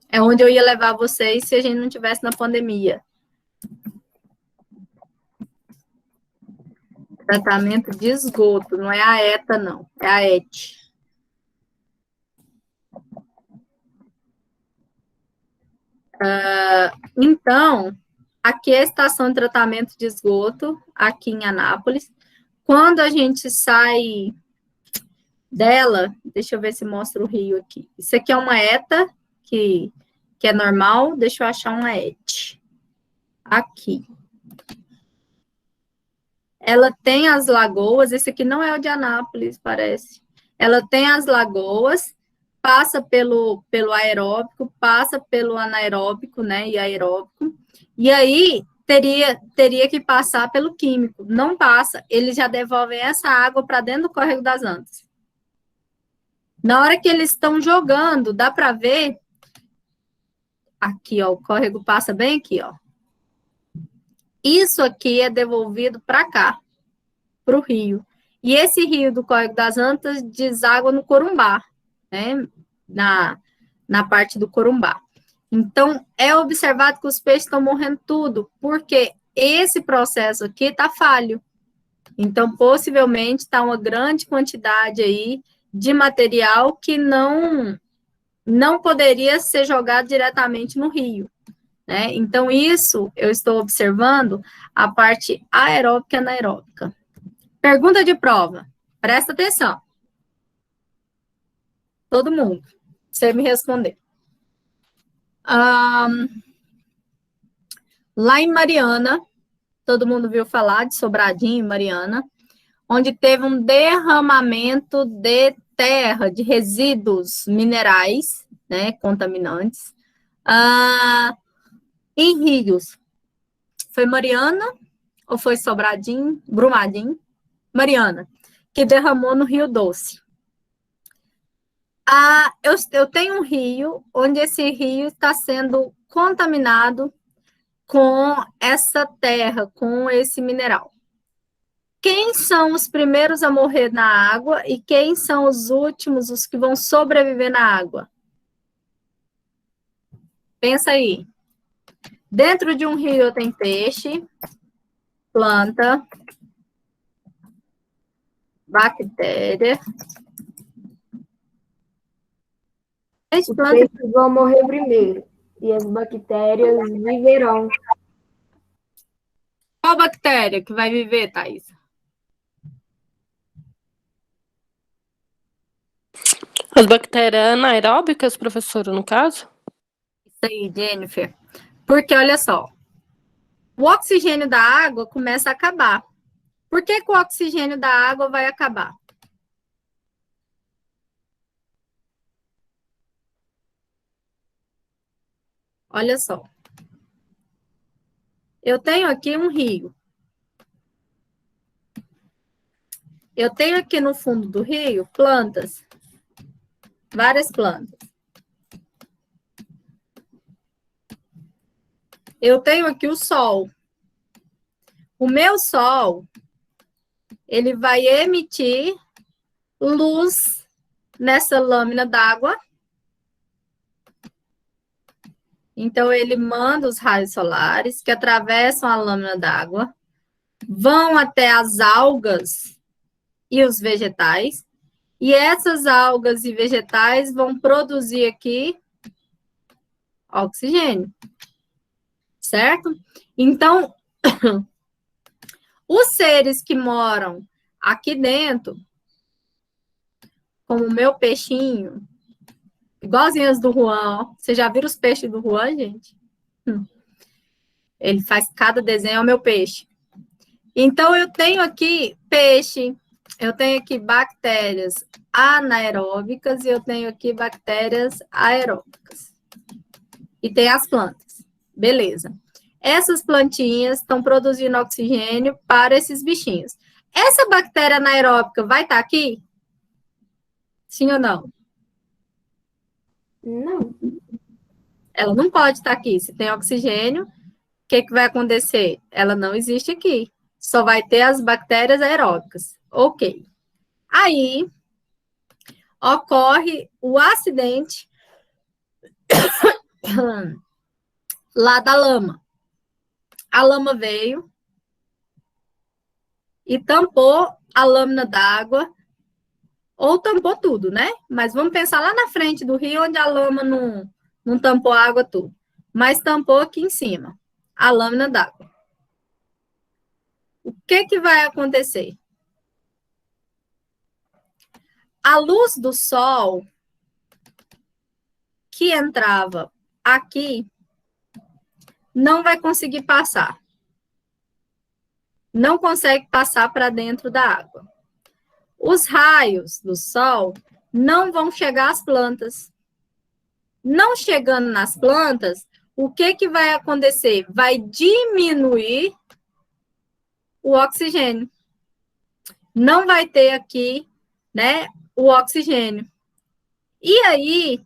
É onde eu ia levar vocês se a gente não tivesse na pandemia. Tratamento de esgoto, não é a ETA, não. É a ET. Então, aqui é a estação de tratamento de esgoto, aqui em Anápolis. Quando a gente sai dela, deixa eu ver se mostra o rio aqui. Isso aqui é uma ETA, que é normal. Deixa eu achar uma ET. Aqui. Ela tem as lagoas, esse aqui não é o de Anápolis, parece. Ela tem as lagoas, passa pelo aeróbico, passa pelo anaeróbico, né, e aeróbico, e aí teria que passar pelo químico. Não passa, eles já devolvem essa água para dentro do Córrego das Antas. Na hora que eles estão jogando, dá para ver, aqui, ó, o córrego passa bem aqui, ó. Isso aqui é devolvido para cá, para o rio. E esse rio do Córrego das Antas deságua no Corumbá, né? Na parte do Corumbá. Então, é observado que os peixes estão morrendo tudo, porque esse processo aqui está falho. Então, possivelmente, está uma grande quantidade aí de material que não poderia ser jogado diretamente no rio. Né? Então, isso eu estou observando a parte aeróbica e anaeróbica. Pergunta de prova. Presta atenção. Todo mundo. Você me responder. Lá em Mariana, todo mundo viu falar de Sobradinho e Mariana, onde teve um derramamento de terra, de resíduos minerais, né, contaminantes, em rios. Foi Mariana ou foi Sobradinho, Brumadinho? Mariana, que derramou no Rio Doce. Eu tenho um rio, onde esse rio está sendo contaminado com essa terra, com esse mineral. Quem são os primeiros a morrer na água e quem são os últimos, os que vão sobreviver na água? Pensa aí. Dentro de um rio tem peixe, planta, bactéria. Os peixes vão morrer primeiro e as bactérias viverão. Qual bactéria que vai viver, Thaís? As bactérias anaeróbicas, professora, no caso? Isso aí, Jennifer. Porque, olha só, o oxigênio da água começa a acabar. Por que o oxigênio da água vai acabar? Olha só. Eu tenho aqui um rio. Eu tenho aqui no fundo do rio plantas, várias plantas. Eu tenho aqui o sol. O meu sol, ele vai emitir luz nessa lâmina d'água. Então, ele manda os raios solares que atravessam a lâmina d'água, vão até as algas e os vegetais, e essas algas e vegetais vão produzir aqui oxigênio, certo? Então, os seres que moram aqui dentro, como o meu peixinho, igualzinho as do Juan, ó. Vocês já viram os peixes do Juan, gente? Ele faz cada desenho ao meu peixe. Então, eu tenho aqui peixe, eu tenho aqui bactérias anaeróbicas e eu tenho aqui bactérias aeróbicas. E tem as plantas. Beleza. Essas plantinhas estão produzindo oxigênio para esses bichinhos. Essa bactéria anaeróbica vai estar aqui? Sim ou não? Não. Ela não pode estar aqui. Se tem oxigênio, o que vai acontecer? Ela não existe aqui. Só vai ter as bactérias aeróbicas. Ok. Aí, ocorre o acidente lá da lama. A lama veio e tampou a lâmina d'água, ou tampou tudo, né? Mas vamos pensar lá na frente do rio, onde a lama não tampou a água tudo. Mas tampou aqui em cima, a lâmina d'água. O que vai acontecer? A luz do sol que entrava aqui não vai conseguir passar. Não consegue passar para dentro da água. Os raios do sol não vão chegar às plantas. Não chegando nas plantas, o que vai acontecer? Vai diminuir o oxigênio. Não vai ter aqui, né, o oxigênio. E aí,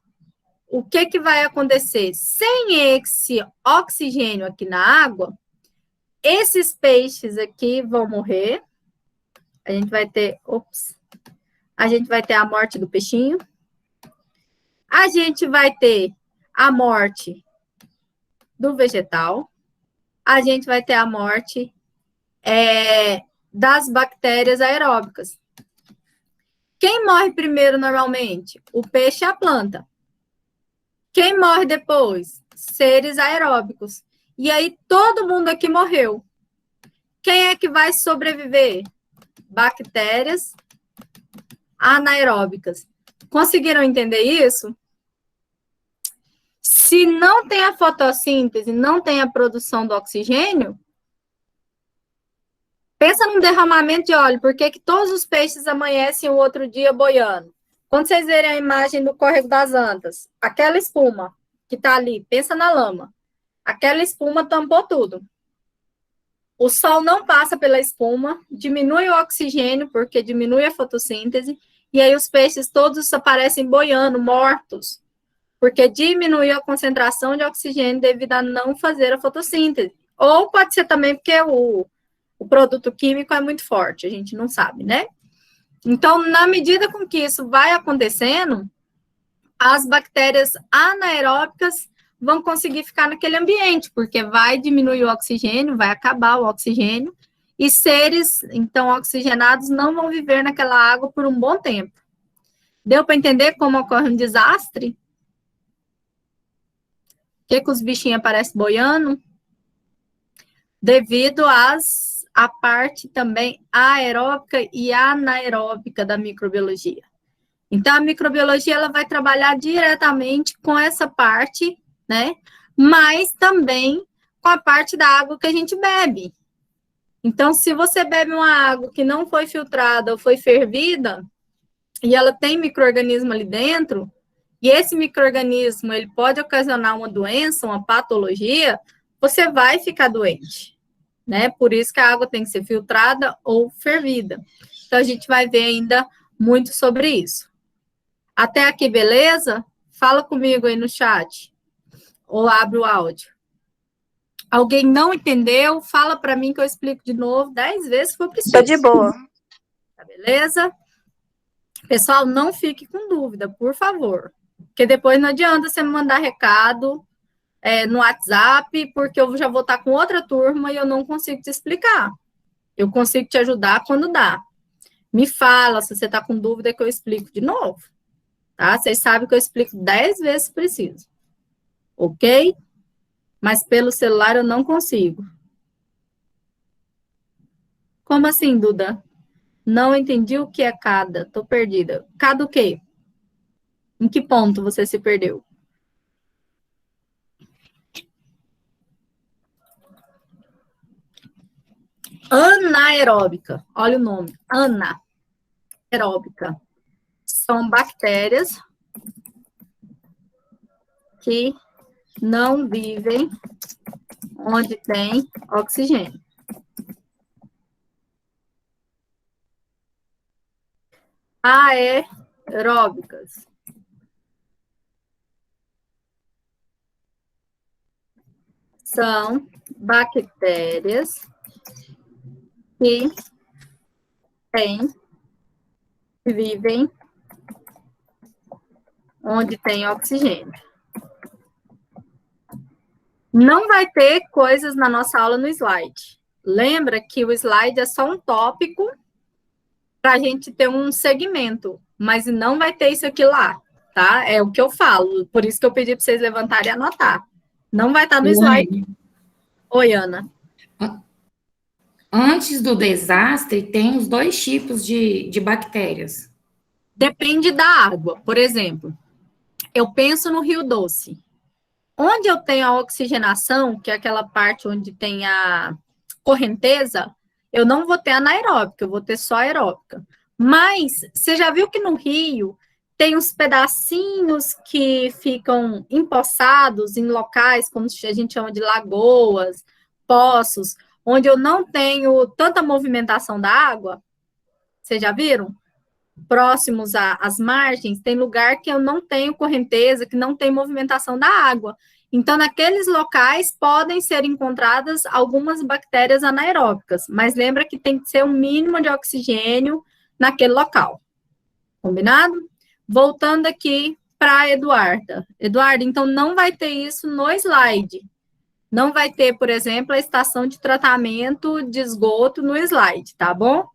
o que vai acontecer? Sem esse oxigênio aqui na água, esses peixes aqui vão morrer. A gente vai ter, a gente vai ter a morte do peixinho. A gente vai ter a morte do vegetal. A gente vai ter a morte das bactérias aeróbicas. Quem morre primeiro normalmente? O peixe e a planta. Quem morre depois? Seres aeróbicos. E aí todo mundo aqui morreu. Quem é que vai sobreviver? Bactérias anaeróbicas. Conseguiram entender isso? Se não tem a fotossíntese, não tem a produção do oxigênio, pensa num derramamento de óleo. Por que todos os peixes amanhecem o outro dia boiando? Quando vocês verem a imagem do córrego das Antas, aquela espuma que está ali, pensa na lama. Aquela espuma tampou tudo. O sol não passa pela espuma, diminui o oxigênio, porque diminui a fotossíntese, e aí os peixes todos aparecem boiando, mortos, porque diminuiu a concentração de oxigênio devido a não fazer a fotossíntese. Ou pode ser também porque o produto químico é muito forte, a gente não sabe, né? Então, na medida com que isso vai acontecendo, as bactérias anaeróbicas vão conseguir ficar naquele ambiente, porque vai diminuir o oxigênio, vai acabar o oxigênio, e seres, então, oxigenados não vão viver naquela água por um bom tempo. Deu para entender como ocorre um desastre? Por que os bichinhos aparecem boiando? Devido à parte também aeróbica e anaeróbica da microbiologia. Então, a microbiologia ela vai trabalhar diretamente com essa parte, né? Mas também com a parte da água que a gente bebe. Então, se você bebe uma água que não foi filtrada ou foi fervida, e ela tem micro-organismo ali dentro, e esse micro-organismo ele pode ocasionar uma doença, uma patologia, você vai ficar doente, né? Por isso que a água tem que ser filtrada ou fervida. Então, a gente vai ver ainda muito sobre isso. Até aqui, beleza? Fala comigo aí no chat. Ou abre o áudio. Alguém não entendeu? Fala para mim que eu explico de novo 10 vezes se for preciso. Tô de boa. Tá beleza? Pessoal, não fique com dúvida, por favor. Porque depois não adianta você me mandar recado no WhatsApp, porque eu já vou estar com outra turma e eu não consigo te explicar. Eu consigo te ajudar quando dá. Me fala se você está com dúvida que eu explico de novo. Tá? Vocês sabem que eu explico 10 vezes se preciso. Ok? Mas pelo celular eu não consigo. Como assim, Duda? Não entendi o que é cada. Tô perdida. Cada o quê? Em que ponto você se perdeu? Anaeróbica. Olha o nome. Anaeróbica. São bactérias que não vivem onde tem oxigênio. Aeróbicas. São bactérias que vivem onde tem oxigênio. Não vai ter coisas na nossa aula no slide. Lembra que o slide é só um tópico para a gente ter um segmento, mas não vai ter isso aqui lá, tá? É o que eu falo, por isso que eu pedi para vocês levantarem e anotar. Não vai estar no slide. Oi, Ana. Antes do desastre, tem os 2 tipos de bactérias. Depende da água. Por exemplo, eu penso no Rio Doce. Onde eu tenho a oxigenação, que é aquela parte onde tem a correnteza, eu não vou ter anaeróbica, eu vou ter só aeróbica. Mas você já viu que no rio tem uns pedacinhos que ficam empossados em locais, como a gente chama de lagoas, poços, onde eu não tenho tanta movimentação da água? Vocês já viram? Próximos às margens, tem lugar que eu não tenho correnteza, que não tem movimentação da água. Então, naqueles locais podem ser encontradas algumas bactérias anaeróbicas, mas lembra que tem que ser um mínimo de oxigênio naquele local. Combinado? Voltando aqui para a Eduarda. Eduarda, então não vai ter isso no slide. Não vai ter, por exemplo, a estação de tratamento de esgoto no slide, tá bom?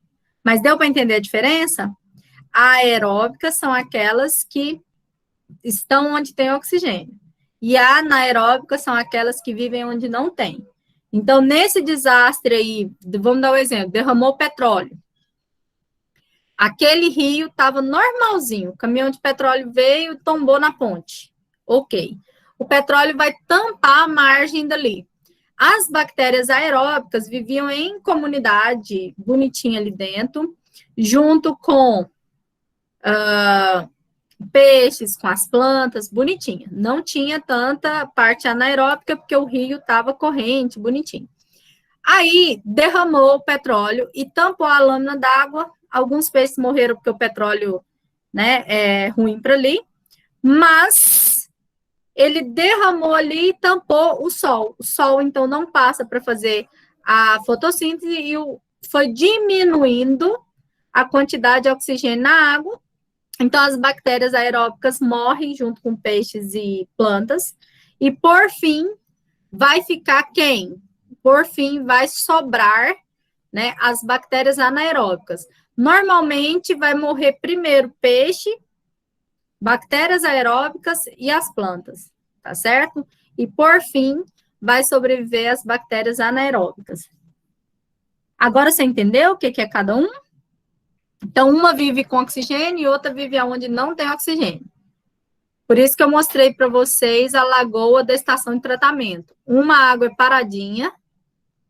Mas deu para entender a diferença? Aeróbicas são aquelas que estão onde tem oxigênio. E anaeróbicas são aquelas que vivem onde não tem. Então, nesse desastre aí, vamos dar um exemplo, derramou petróleo. Aquele rio estava normalzinho, o caminhão de petróleo veio e tombou na ponte. Ok. O petróleo vai tampar a margem dali. As bactérias aeróbicas viviam em comunidade bonitinha ali dentro, junto com peixes, com as plantas, bonitinha. Não tinha tanta parte anaeróbica, porque o rio estava corrente, bonitinho. Aí, derramou o petróleo e tampou a lâmina d'água. Alguns peixes morreram porque o petróleo, né, é ruim para ali, mas ele derramou ali e tampou o sol. O sol, então, não passa para fazer a fotossíntese e foi diminuindo a quantidade de oxigênio na água. Então, as bactérias aeróbicas morrem junto com peixes e plantas. E, por fim, vai ficar quem? Por fim, vai sobrar, né, as bactérias anaeróbicas. Normalmente, vai morrer primeiro peixe, bactérias aeróbicas e as plantas, tá certo? E, por fim, vai sobreviver as bactérias anaeróbicas. Agora, você entendeu o que é cada um? Então, uma vive com oxigênio e outra vive onde não tem oxigênio. Por isso que eu mostrei para vocês a lagoa da estação de tratamento. Uma água é paradinha,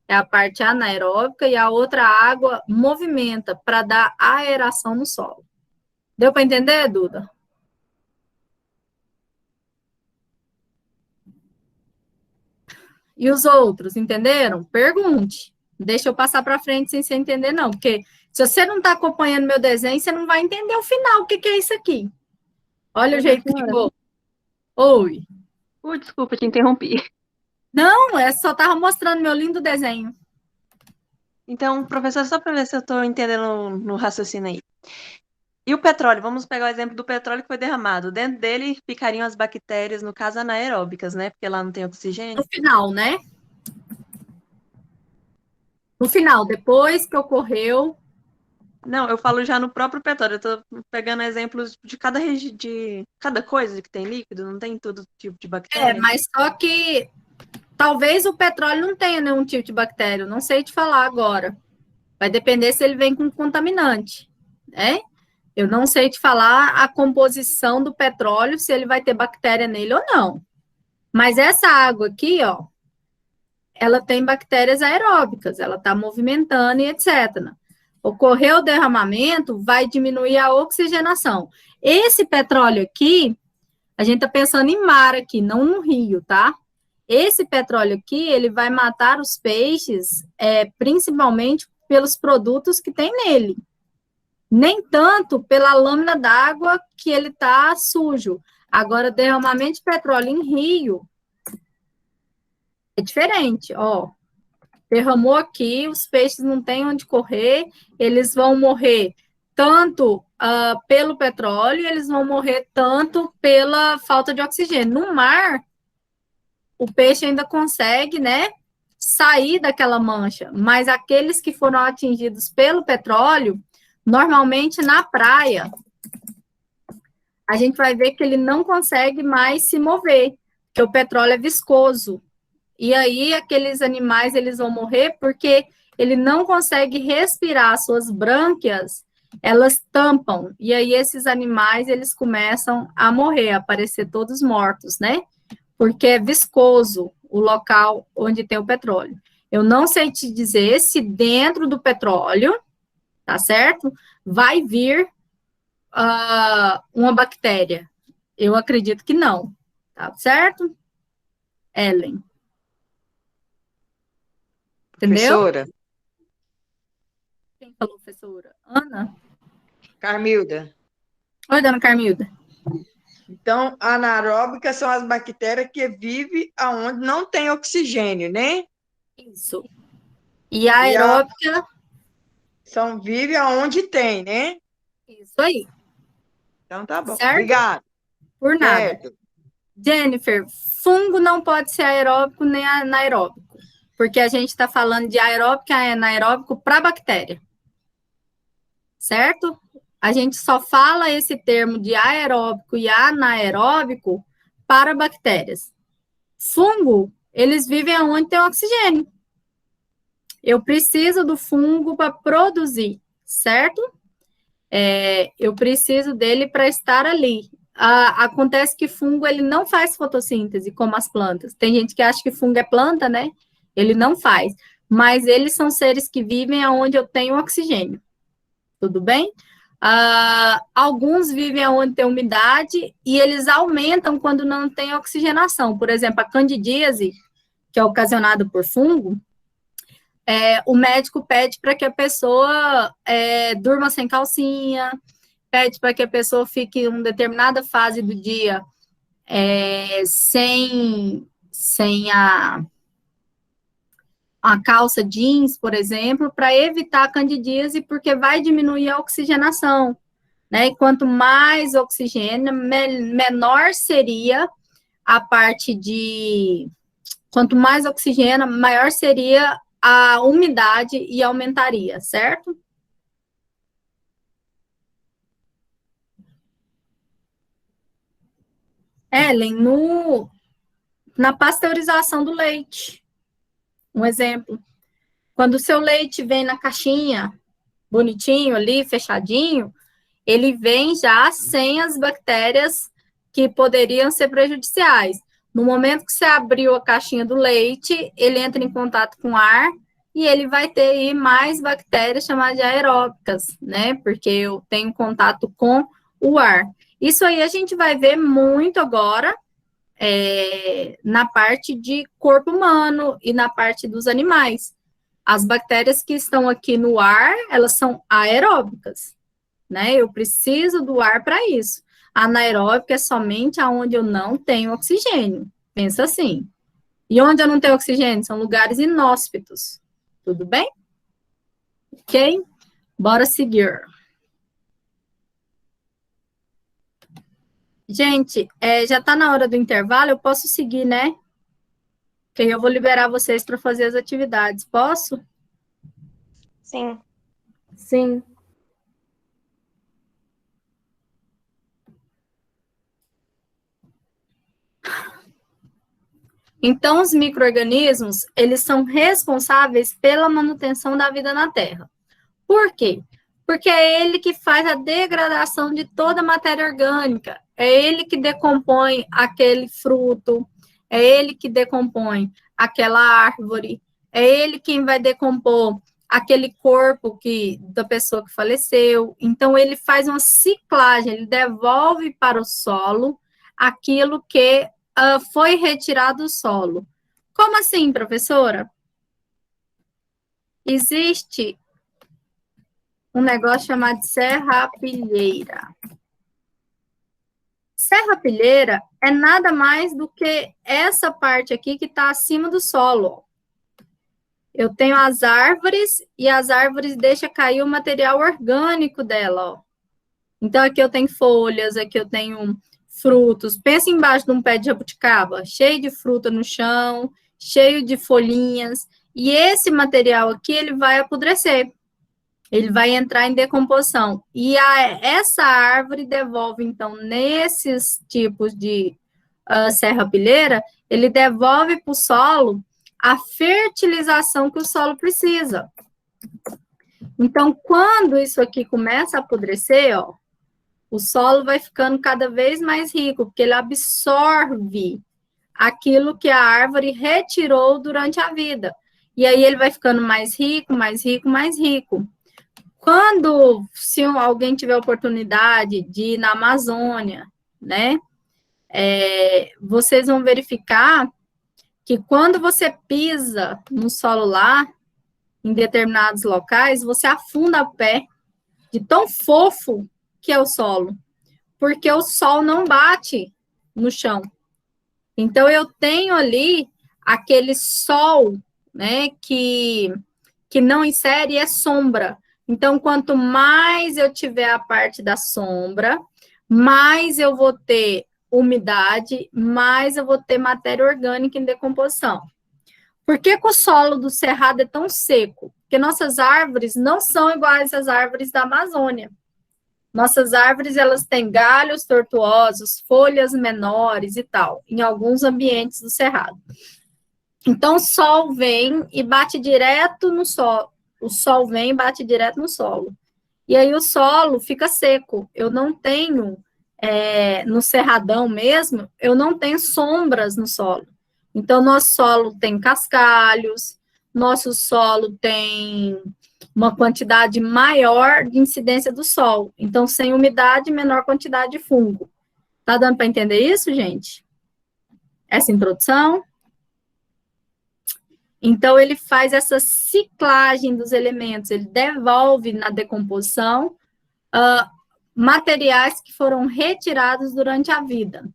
é a parte anaeróbica, e a outra água movimenta para dar aeração no solo. Deu para entender, Duda? E os outros, entenderam? Pergunte. Deixa eu passar para frente sem você entender, não, porque Se você não está acompanhando meu desenho, você não vai entender o final, o que é isso aqui. Olha o jeito que ficou. Oi. Desculpa, te interrompi. Não, só estava mostrando meu lindo desenho. Então, professor, só para ver se eu estou entendendo no raciocínio aí. E o petróleo? Vamos pegar o exemplo do petróleo que foi derramado. Dentro dele ficariam as bactérias, no caso, anaeróbicas, né? Porque lá não tem oxigênio. No final, né? No final, depois que ocorreu... Não, eu falo já no próprio petróleo. Eu estou pegando exemplos de cada coisa que tem líquido, não tem todo tipo de bactéria. Mas só que talvez o petróleo não tenha nenhum tipo de bactéria. Não sei te falar agora. Vai depender se ele vem com contaminante, né? Eu não sei te falar a composição do petróleo, se ele vai ter bactéria nele ou não. Mas essa água aqui, ó, ela tem bactérias aeróbicas, ela está movimentando e etc. Ocorreu o derramamento, vai diminuir a oxigenação. Esse petróleo aqui, a gente está pensando em mar aqui, não no rio, tá? Esse petróleo aqui, ele vai matar os peixes, principalmente pelos produtos que tem nele. Nem tanto pela lâmina d'água que ele está sujo. Agora, derramamento de petróleo em rio é diferente, ó. Derramou aqui, os peixes não têm onde correr, eles vão morrer tanto pelo petróleo, eles vão morrer tanto pela falta de oxigênio. No mar, o peixe ainda consegue, né, sair daquela mancha, mas aqueles que foram atingidos pelo petróleo, normalmente na praia, a gente vai ver que ele não consegue mais se mover, porque o petróleo é viscoso. E aí, aqueles animais, eles vão morrer porque ele não consegue respirar, suas brânquias, elas tampam. E aí, esses animais, eles começam a morrer, a aparecer todos mortos, né? Porque é viscoso o local onde tem o petróleo. Eu não sei te dizer se dentro do petróleo, tá certo? Vai vir uma bactéria. Eu acredito que não, tá certo? Ellen. Entendeu? Professora? Quem falou, professora? Ana? Carmilda. Oi, dona Carmilda. Então, anaeróbicas são as bactérias que vivem onde não tem oxigênio, né? Isso. E a aeróbica... Vive aonde tem, né? Isso aí. Então tá bom. Certo? Obrigado. Por nada. Certo. Jennifer, fungo não pode ser aeróbico nem anaeróbico, porque a gente está falando de aeróbico e anaeróbico para bactéria. Certo? A gente só fala esse termo de aeróbico e anaeróbico para bactérias. Fungo, eles vivem onde tem oxigênio. Eu preciso do fungo para produzir, certo? Eu preciso dele para estar ali. Acontece que fungo, ele não faz fotossíntese como as plantas. Tem gente que acha que fungo é planta, né? Ele não faz. Mas eles são seres que vivem onde eu tenho oxigênio. Tudo bem? Alguns vivem onde tem umidade e eles aumentam quando não tem oxigenação. Por exemplo, a candidíase, que é ocasionada por fungo, o médico pede para que a pessoa durma sem calcinha, pede para que a pessoa fique em uma determinada fase do dia sem a calça jeans, por exemplo, para evitar a candidíase, porque vai diminuir a oxigenação, né? E quanto mais oxigênio, menor seria a parte de... Quanto mais oxigênio, maior seria a umidade e aumentaria, certo? Ellen, na pasteurização do leite, um exemplo. Quando o seu leite vem na caixinha, bonitinho ali, fechadinho, ele vem já sem as bactérias que poderiam ser prejudiciais. No momento que você abriu a caixinha do leite, ele entra em contato com o ar e ele vai ter aí mais bactérias chamadas de aeróbicas, né? Porque eu tenho contato com o ar. Isso aí a gente vai ver muito agora na parte de corpo humano e na parte dos animais. As bactérias que estão aqui no ar, elas são aeróbicas, né? Eu preciso do ar para isso. Anaeróbica é somente aonde eu não tenho oxigênio. Pensa assim. E onde eu não tenho oxigênio? São lugares inóspitos. Tudo bem? Ok? Bora seguir. Gente, já está na hora do intervalo, eu posso seguir, né? Porque eu vou liberar vocês para fazer as atividades. Posso? Sim. Sim. Então, os micro-organismos, eles são responsáveis pela manutenção da vida na Terra. Por quê? Porque é ele que faz a degradação de toda a matéria orgânica, é ele que decompõe aquele fruto, é ele que decompõe aquela árvore, é ele quem vai decompor aquele corpo da pessoa que faleceu. Então, ele faz uma ciclagem, ele devolve para o solo aquilo que foi retirado do solo. Como assim, professora? Existe um negócio chamado serrapilheira. Serrapilheira é nada mais do que essa parte aqui que está acima do solo. Eu tenho as árvores e as árvores deixam cair o material orgânico dela. Ó. Então, aqui eu tenho folhas, aqui eu tenho frutos. Pensa embaixo de um pé de jabuticaba, cheio de fruta no chão, cheio de folhinhas. E esse material aqui, ele vai apodrecer. Ele vai entrar em decomposição. E essa árvore devolve, então, nesses tipos de serrapilheira, ele devolve para o solo a fertilização que o solo precisa. Então, quando isso aqui começa a apodrecer, ó, o solo vai ficando cada vez mais rico, porque ele absorve aquilo que a árvore retirou durante a vida. E aí ele vai ficando mais rico, mais rico, mais rico. Se alguém tiver oportunidade de ir na Amazônia, né, vocês vão verificar que quando você pisa no solo lá, em determinados locais, você afunda o pé de tão fofo que é o solo, porque o sol não bate no chão. Então, eu tenho ali aquele sol, né, que não insere, é sombra. Então, quanto mais eu tiver a parte da sombra, mais eu vou ter umidade, mais eu vou ter matéria orgânica em decomposição. Por que o solo do Cerrado é tão seco? Porque nossas árvores não são iguais às árvores da Amazônia. Nossas árvores, elas têm galhos tortuosos, folhas menores e tal, em alguns ambientes do Cerrado. Então, o sol vem e bate direto no solo. O sol vem e bate direto no solo. E aí o solo fica seco. Eu não tenho, no Cerradão mesmo, eu não tenho sombras no solo. Então, nosso solo tem cascalhos, nosso solo tem uma quantidade maior de incidência do sol. Então, sem umidade, menor quantidade de fungo. Tá dando para entender isso, gente? Essa introdução? Então, ele faz essa ciclagem dos elementos, ele devolve na decomposição materiais que foram retirados durante a vida.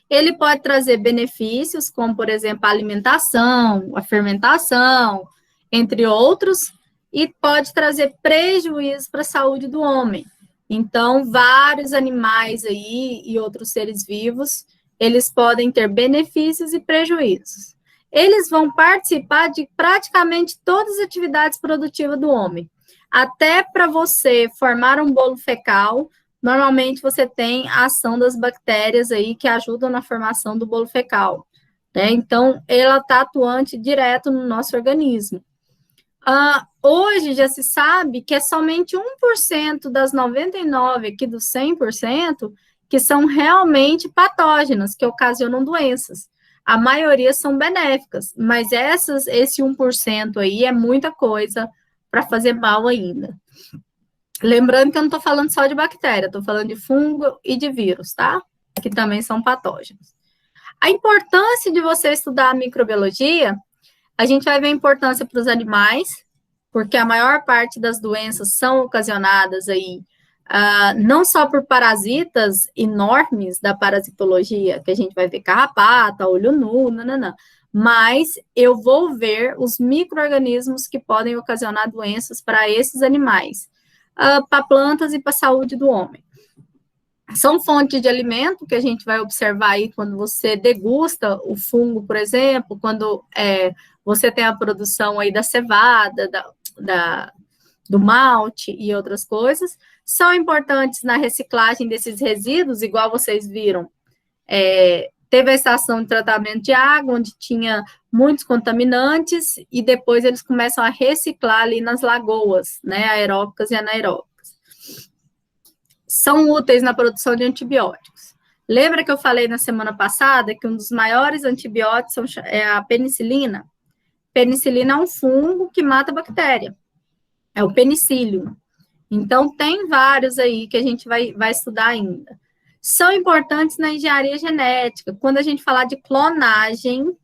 Ele pode trazer benefícios, como, por exemplo, a alimentação, a fermentação, entre outros, e pode trazer prejuízos para a saúde do homem. Então, vários animais aí e outros seres vivos, eles podem ter benefícios e prejuízos. Eles vão participar de praticamente todas as atividades produtivas do homem. Até para você formar um bolo fecal, normalmente você tem a ação das bactérias aí que ajudam na formação do bolo fecal. Né? Então, ela está atuante direto no nosso organismo. Hoje já se sabe que é somente 1% das 99% aqui dos 100% que são realmente patógenas, que ocasionam doenças. A maioria são benéficas, mas esse 1% aí é muita coisa para fazer mal ainda. Lembrando que eu não estou falando só de bactéria, estou falando de fungo e de vírus, tá? Que também são patógenos. A importância de você estudar a microbiologia A gente vai ver a importância para os animais, porque a maior parte das doenças são ocasionadas aí, não só por parasitas enormes da parasitologia, que a gente vai ver carrapato, olho nu, nananã, mas eu vou ver os micro-organismos que podem ocasionar doenças para esses animais, para plantas e para a saúde do homem. São fontes de alimento que a gente vai observar aí quando você degusta o fungo, por exemplo, quando você tem a produção aí da cevada, do malte e outras coisas. São importantes na reciclagem desses resíduos, igual vocês viram. Teve a estação de tratamento de água, onde tinha muitos contaminantes, e depois eles começam a reciclar ali nas lagoas, né, aeróbicas e anaeróbicas. São úteis na produção de antibióticos. Lembra que eu falei na semana passada que um dos maiores antibióticos é a penicilina? Penicilina é um fungo que mata a bactéria. É o penicillium. Então, tem vários aí que a gente vai estudar ainda. São importantes na engenharia genética. Quando a gente falar de clonagem,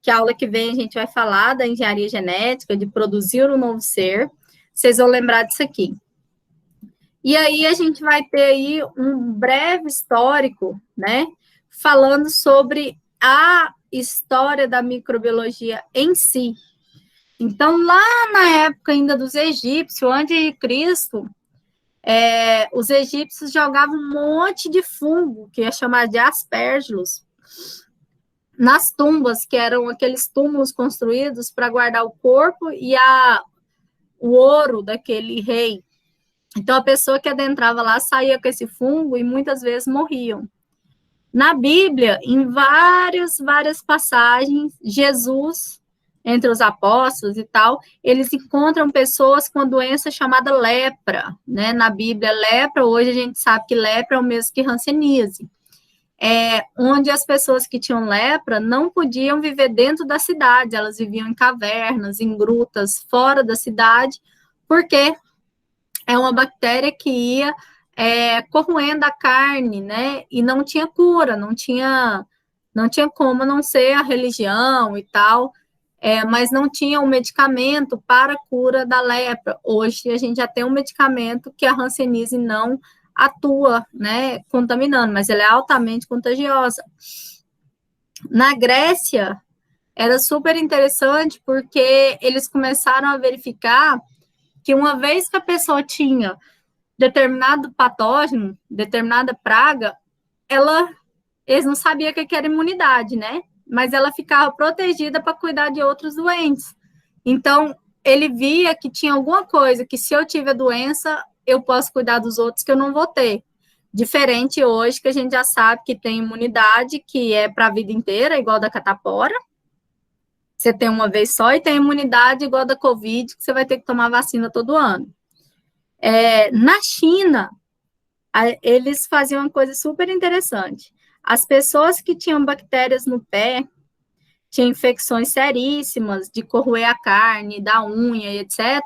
que a aula que vem a gente vai falar da engenharia genética, de produzir um novo ser, vocês vão lembrar disso aqui. E aí a gente vai ter aí um breve histórico, né, falando sobre a história da microbiologia em si. Então, lá na época ainda dos egípcios, antes de Cristo, os egípcios jogavam um monte de fungo, que é chamado de aspergillus, nas tumbas, que eram aqueles túmulos construídos para guardar o corpo e o ouro daquele rei. Então, a pessoa que adentrava lá saía com esse fungo e muitas vezes morriam. Na Bíblia, em várias passagens, Jesus, entre os apóstolos e tal, eles encontram pessoas com a doença chamada lepra, né? Na Bíblia, lepra, hoje a gente sabe que lepra é o mesmo que hanseníase. Onde as pessoas que tinham lepra não podiam viver dentro da cidade, elas viviam em cavernas, em grutas, fora da cidade, porque é uma bactéria que ia corroendo a carne, né? E não tinha cura, não tinha como não ser a religião e tal, mas não tinha um medicamento para a cura da lepra. Hoje a gente já tem um medicamento que a hanseníase não atua, né, contaminando, mas ela é altamente contagiosa. Na Grécia, era super interessante porque eles começaram a verificar que uma vez que a pessoa tinha determinado patógeno, determinada praga, eles não sabiam o que era imunidade, né? Mas ela ficava protegida para cuidar de outros doentes. Então, ele via que tinha alguma coisa que, se eu tiver doença, eu posso cuidar dos outros que eu não vou ter. Diferente hoje, que a gente já sabe que tem imunidade, que é para a vida inteira, igual da catapora. Você tem uma vez só, e tem imunidade igual da Covid, que você vai ter que tomar vacina todo ano. Na China, eles faziam uma coisa super interessante. As pessoas que tinham bactérias no pé, tinham infecções seríssimas, de corroer a carne, da unha, etc.,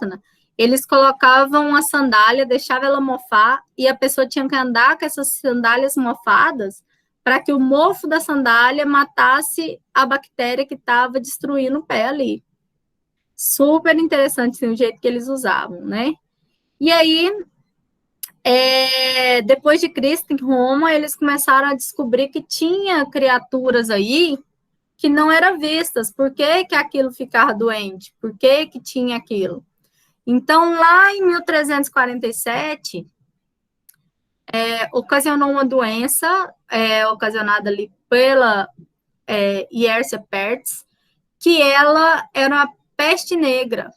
eles colocavam a sandália, deixavam ela mofar, e a pessoa tinha que andar com essas sandálias mofadas para que o mofo da sandália matasse a bactéria que estava destruindo o pé ali. Super interessante assim, o jeito que eles usavam, né? E aí, depois de Cristo, em Roma, eles começaram a descobrir que tinha criaturas aí que não eram vistas. Por que que aquilo ficava doente? Por que que tinha aquilo? Então, lá em 1347, ocasionou uma doença ocasionada ali pela Yersinia pestis, que ela era uma peste negra,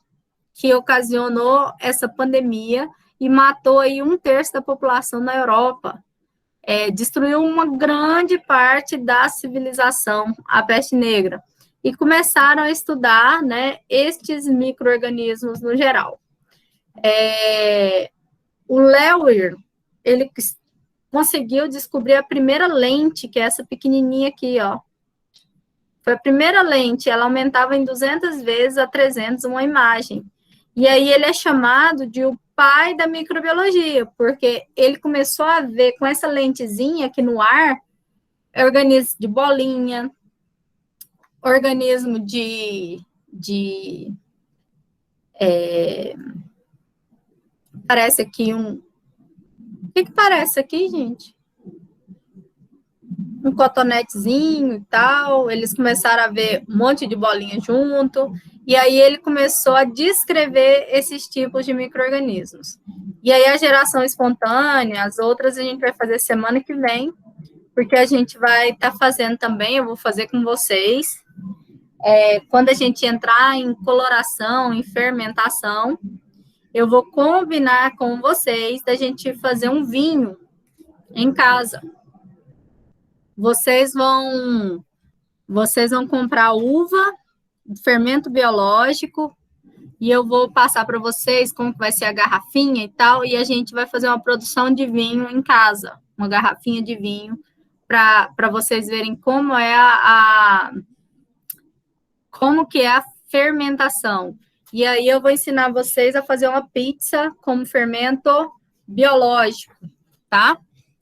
que ocasionou essa pandemia e matou aí 1/3 da população na Europa. Destruiu uma grande parte da civilização, a peste negra. E começaram a estudar, né, estes micro-organismos no geral. O Lewis, ele conseguiu descobrir a primeira lente, que é essa pequenininha aqui, ó. Foi a primeira lente, ela aumentava em 200 vezes a 300 uma imagem. E aí ele é chamado de o pai da microbiologia, porque ele começou a ver com essa lentezinha aqui no ar, organismo de bolinha, organismo de Parece aqui um... O que parece aqui, gente? Um cotonetezinho e tal. Eles começaram a ver um monte de bolinha junto. E aí ele começou a descrever esses tipos de micro-organismos. E aí a geração espontânea, as outras a gente vai fazer semana que vem, porque a gente vai estar fazendo também, eu vou fazer com vocês, quando a gente entrar em coloração, em fermentação, eu vou combinar com vocês da gente fazer um vinho em casa. Vocês vão comprar uva, fermento biológico, e eu vou passar para vocês como vai ser a garrafinha e tal, e a gente vai fazer uma produção de vinho em casa, uma garrafinha de vinho, para vocês verem como é como que é a fermentação. E aí eu vou ensinar vocês a fazer uma pizza com fermento biológico, tá?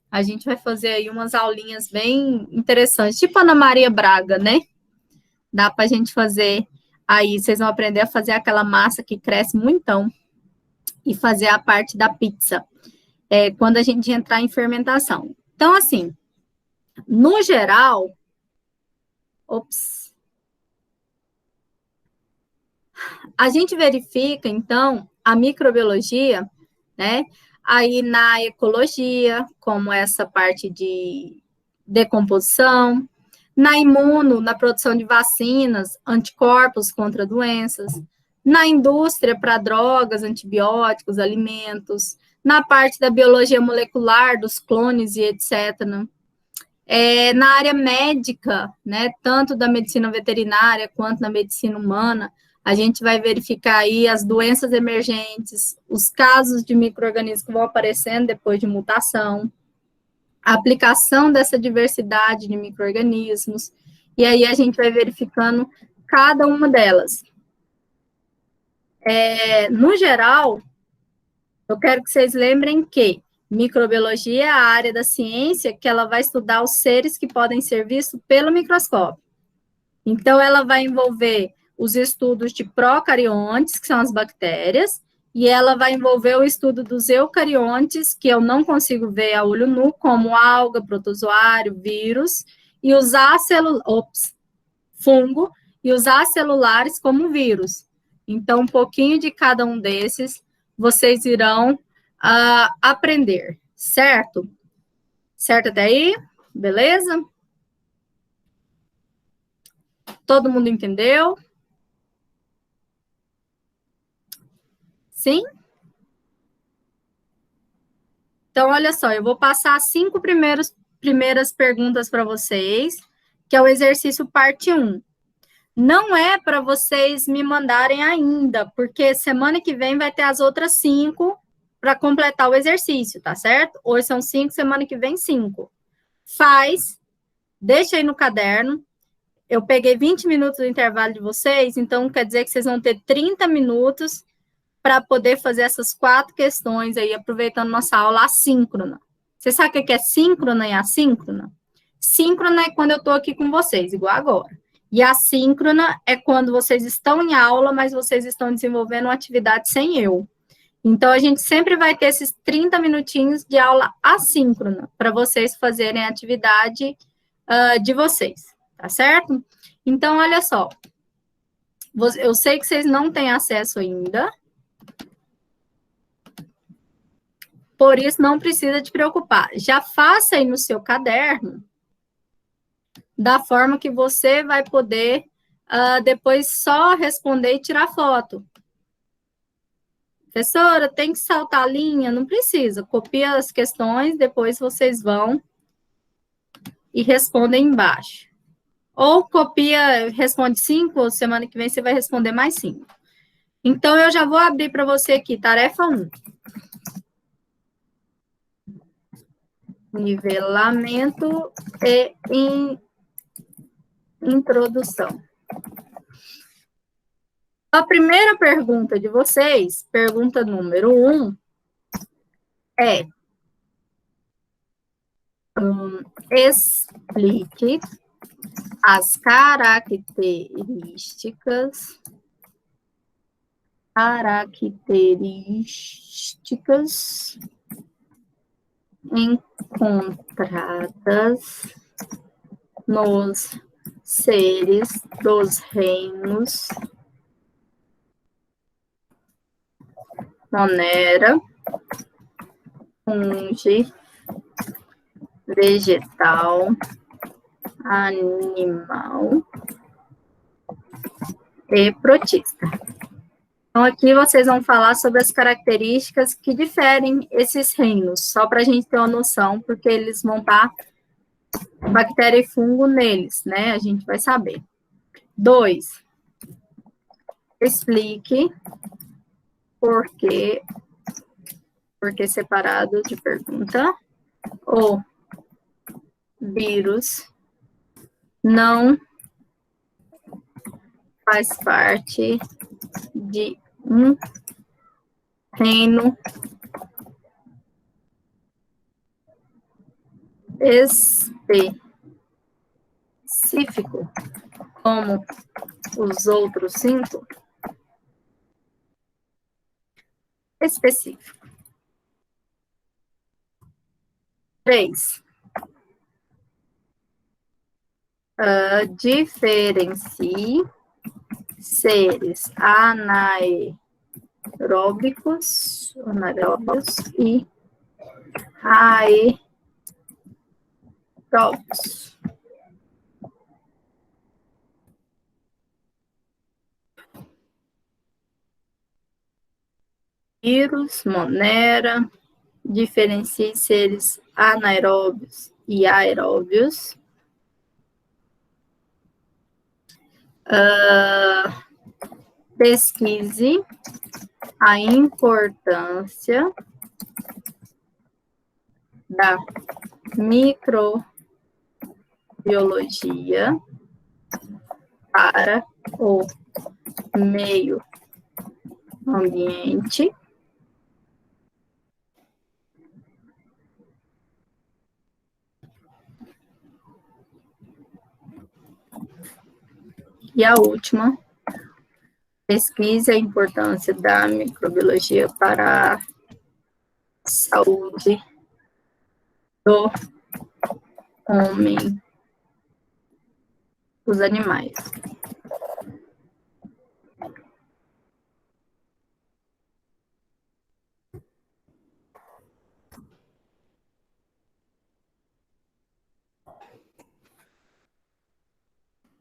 A gente vai fazer aí umas aulinhas bem interessantes, tipo Ana Maria Braga, né? Dá para a gente fazer aí, vocês vão aprender a fazer aquela massa que cresce muitão e fazer a parte da pizza, quando a gente entrar em fermentação. Então, assim, no geral, a gente verifica, então, a microbiologia, né, aí na ecologia, como essa parte de decomposição, na imuno, na produção de vacinas, anticorpos contra doenças, na indústria para drogas, antibióticos, alimentos, na parte da biologia molecular, dos clones e etc., na área médica, né, tanto da medicina veterinária quanto na medicina humana, a gente vai verificar aí as doenças emergentes, os casos de micro-organismos que vão aparecendo depois de mutação, a aplicação dessa diversidade de micro-organismos, e aí a gente vai verificando cada uma delas. No geral, eu quero que vocês lembrem que microbiologia é a área da ciência que ela vai estudar os seres que podem ser vistos pelo microscópio. Então, ela vai envolver os estudos de procariontes, que são as bactérias, e ela vai envolver o estudo dos eucariontes, que eu não consigo ver a olho nu, como alga, protozoário, vírus, e os fungo, e os acelulares como vírus. Então, um pouquinho de cada um desses, vocês irão aprender, certo? Certo até aí? Beleza? Todo mundo entendeu? Sim? Então, olha só, eu vou passar as 5 primeiras perguntas para vocês, que é o exercício parte 1. Não é para vocês me mandarem ainda, porque semana que vem vai ter as outras 5 para completar o exercício, tá certo? Hoje são 5, semana que vem 5. Faz, deixa aí no caderno. Eu peguei 20 minutos do intervalo de vocês, então quer dizer que vocês vão ter 30 minutos para poder fazer essas 4 questões aí, aproveitando nossa aula assíncrona. Você sabe o que é síncrona e assíncrona? Síncrona é quando eu estou aqui com vocês, igual agora. E assíncrona é quando vocês estão em aula, mas vocês estão desenvolvendo uma atividade sem eu. Então, a gente sempre vai ter esses 30 minutinhos de aula assíncrona, para vocês fazerem a atividade de vocês, tá certo? Então, olha só. Eu sei que vocês não têm acesso ainda, por isso não precisa te preocupar. Já faça aí no seu caderno, da forma que você vai poder depois só responder e tirar foto. Professora, tem que saltar a linha? Não precisa. Copia as questões, depois vocês vão e respondem embaixo. Ou copia, responde 5, semana que vem você vai responder mais 5. Então, eu já vou abrir para você aqui, tarefa 1. Nivelamento e introdução. A primeira pergunta de vocês, pergunta número 1, é explique as características características encontradas nos seres dos reinos Monera, fungi, vegetal, animal e protista. Então, aqui vocês vão falar sobre as características que diferem esses reinos, só para a gente ter uma noção, porque eles vão estar bactéria e fungo neles, né? A gente vai saber. 2. Explique por que separado de pergunta, o vírus não faz parte de um reino específico, como os outros 5? Específico. 3. Diferencie seres anaeróbicos e aeróbicos. Vírus, Monera, diferencie seres anaeróbios e aeróbios. Pesquise a importância da microbiologia para o meio ambiente. E a última, pesquise a importância da microbiologia para a saúde do homem, dos animais.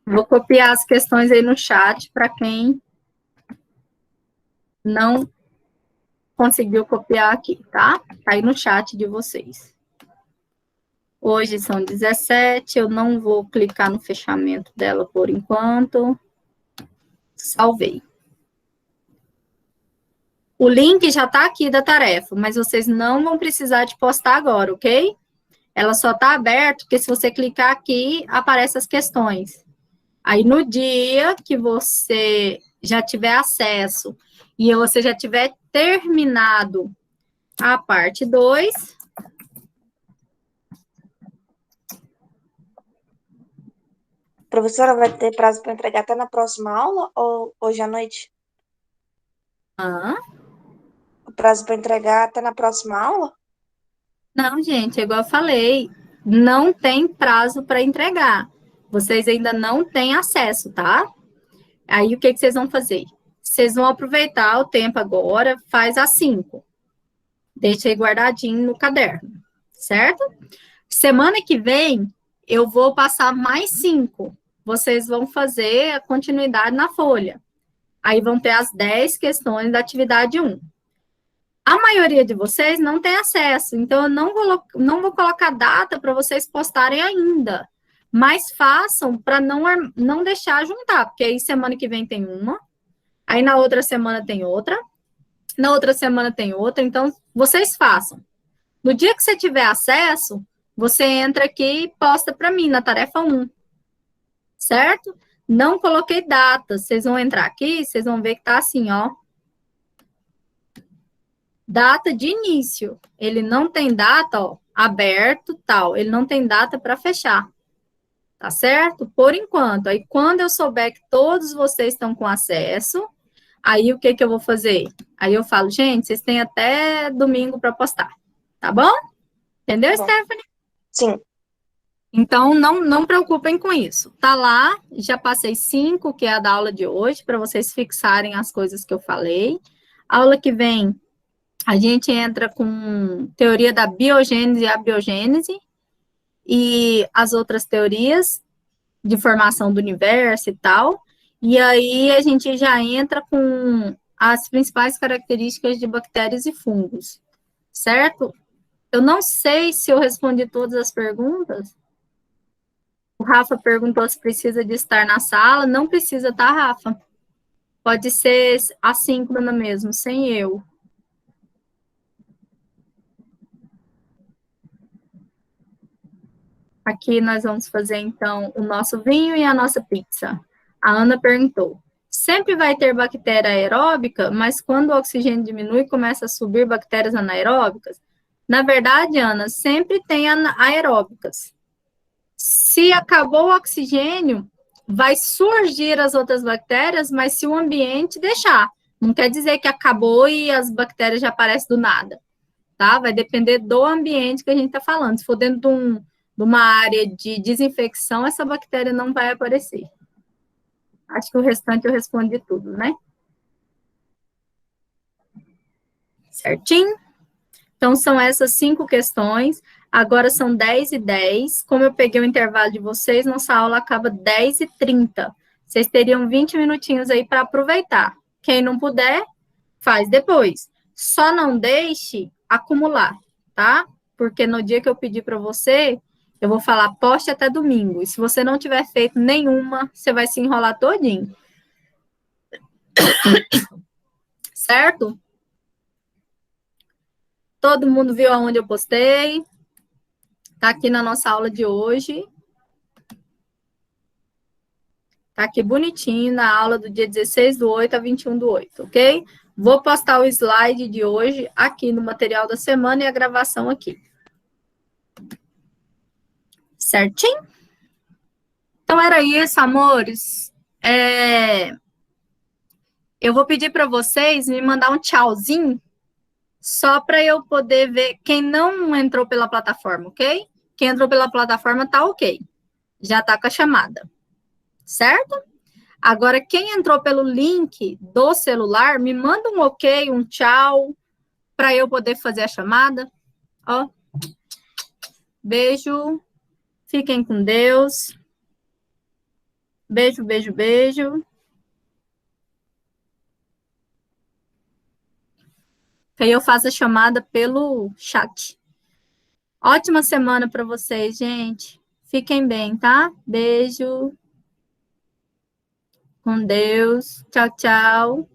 Vou copiar as questões aí no chat para quem não conseguiu copiar aqui, tá? Tá aí no chat de vocês. Hoje são 17, eu não vou clicar no fechamento dela por enquanto. Salvei. O link já tá aqui da tarefa, mas vocês não vão precisar de postar agora, ok? Ela só tá aberta porque se você clicar aqui, aparecem as questões. Aí, no dia que você já tiver acesso e você já tiver terminado a parte 2, Professora, vai ter prazo para entregar até na próxima aula ou hoje à noite? O prazo para entregar até na próxima aula? Não, gente, igual eu falei, não tem prazo para entregar. Vocês ainda não têm acesso, tá? Aí, o que vocês vão fazer? Vocês vão aproveitar o tempo agora, faz às 5. Deixa aí guardadinho no caderno, certo? Semana que vem, eu vou passar mais 5. Vocês vão fazer a continuidade na folha. Aí vão ter as 10 questões da atividade 1. A maioria de vocês não tem acesso, então eu não vou colocar data para vocês postarem ainda. Mas façam para não deixar juntar, porque aí semana que vem tem uma, aí na outra semana tem outra, na outra semana tem outra, então vocês façam. No dia que você tiver acesso, você entra aqui e posta para mim na tarefa 1, certo? Não coloquei data, vocês vão entrar aqui, vocês vão ver que tá assim, ó. Data de início, ele não tem data, ó, aberto, tal, ele não tem data para fechar. Tá certo? Por enquanto. Aí, quando eu souber que todos vocês estão com acesso, Aí, o que que eu vou fazer? Aí eu falo, gente, vocês têm até domingo para postar, tá bom? Entendeu, Bom. Stephanie? Sim. Então, não preocupem com isso. Tá lá, já passei 5, que é a da aula de hoje, para vocês fixarem as coisas que eu falei. Aula que vem, a gente entra com teoria da biogênese e abiogênese, e as outras teorias de formação do universo e tal. E aí, a gente já entra com as principais características de bactérias e fungos, certo? Eu não sei se eu respondi todas as perguntas. O Rafa perguntou se precisa de estar na sala. Não precisa, tá, Rafa? Pode ser assíncrona mesmo, sem eu. Aqui nós vamos fazer, então, o nosso vinho e a nossa pizza. A Ana perguntou, sempre vai ter bactéria aeróbica, mas quando o oxigênio diminui, começa a subir bactérias anaeróbicas? Na verdade, Ana, sempre tem aeróbicas. Se acabou o oxigênio, vai surgir as outras bactérias, mas se o ambiente deixar. Não quer dizer que acabou e as bactérias já aparecem do nada, tá? Vai depender do ambiente que a gente está falando. Se for dentro de uma área de desinfecção, essa bactéria não vai aparecer. Acho que o restante eu respondi tudo, né? Certinho? Então, são essas 5 questões. Agora são 10h10. Como eu peguei o intervalo de vocês, nossa aula acaba 10h30. Vocês teriam 20 minutinhos aí para aproveitar. Quem não puder, faz depois. Só não deixe acumular, tá? Porque no dia que eu pedir para você, eu vou falar, poste até domingo. E se você não tiver feito nenhuma, você vai se enrolar todinho. Certo? Todo mundo viu aonde eu postei? Tá aqui na nossa aula de hoje. Tá aqui bonitinho na aula do dia 16/8 a 21/8, ok? Vou postar o slide de hoje aqui no material da semana e a gravação aqui. Certinho? Então, era isso, amores. Eu vou pedir para vocês me mandar um tchauzinho, só para eu poder ver quem não entrou pela plataforma, ok? Quem entrou pela plataforma tá ok. Já tá com a chamada. Certo? Agora, quem entrou pelo link do celular, me manda um ok, um tchau, para eu poder fazer a chamada. Ó. Beijo. Fiquem com Deus. Beijo, beijo, beijo. Aí eu faço a chamada pelo chat. Ótima semana para vocês, gente. Fiquem bem, tá? Beijo. Com Deus. Tchau, tchau.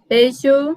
Beijo.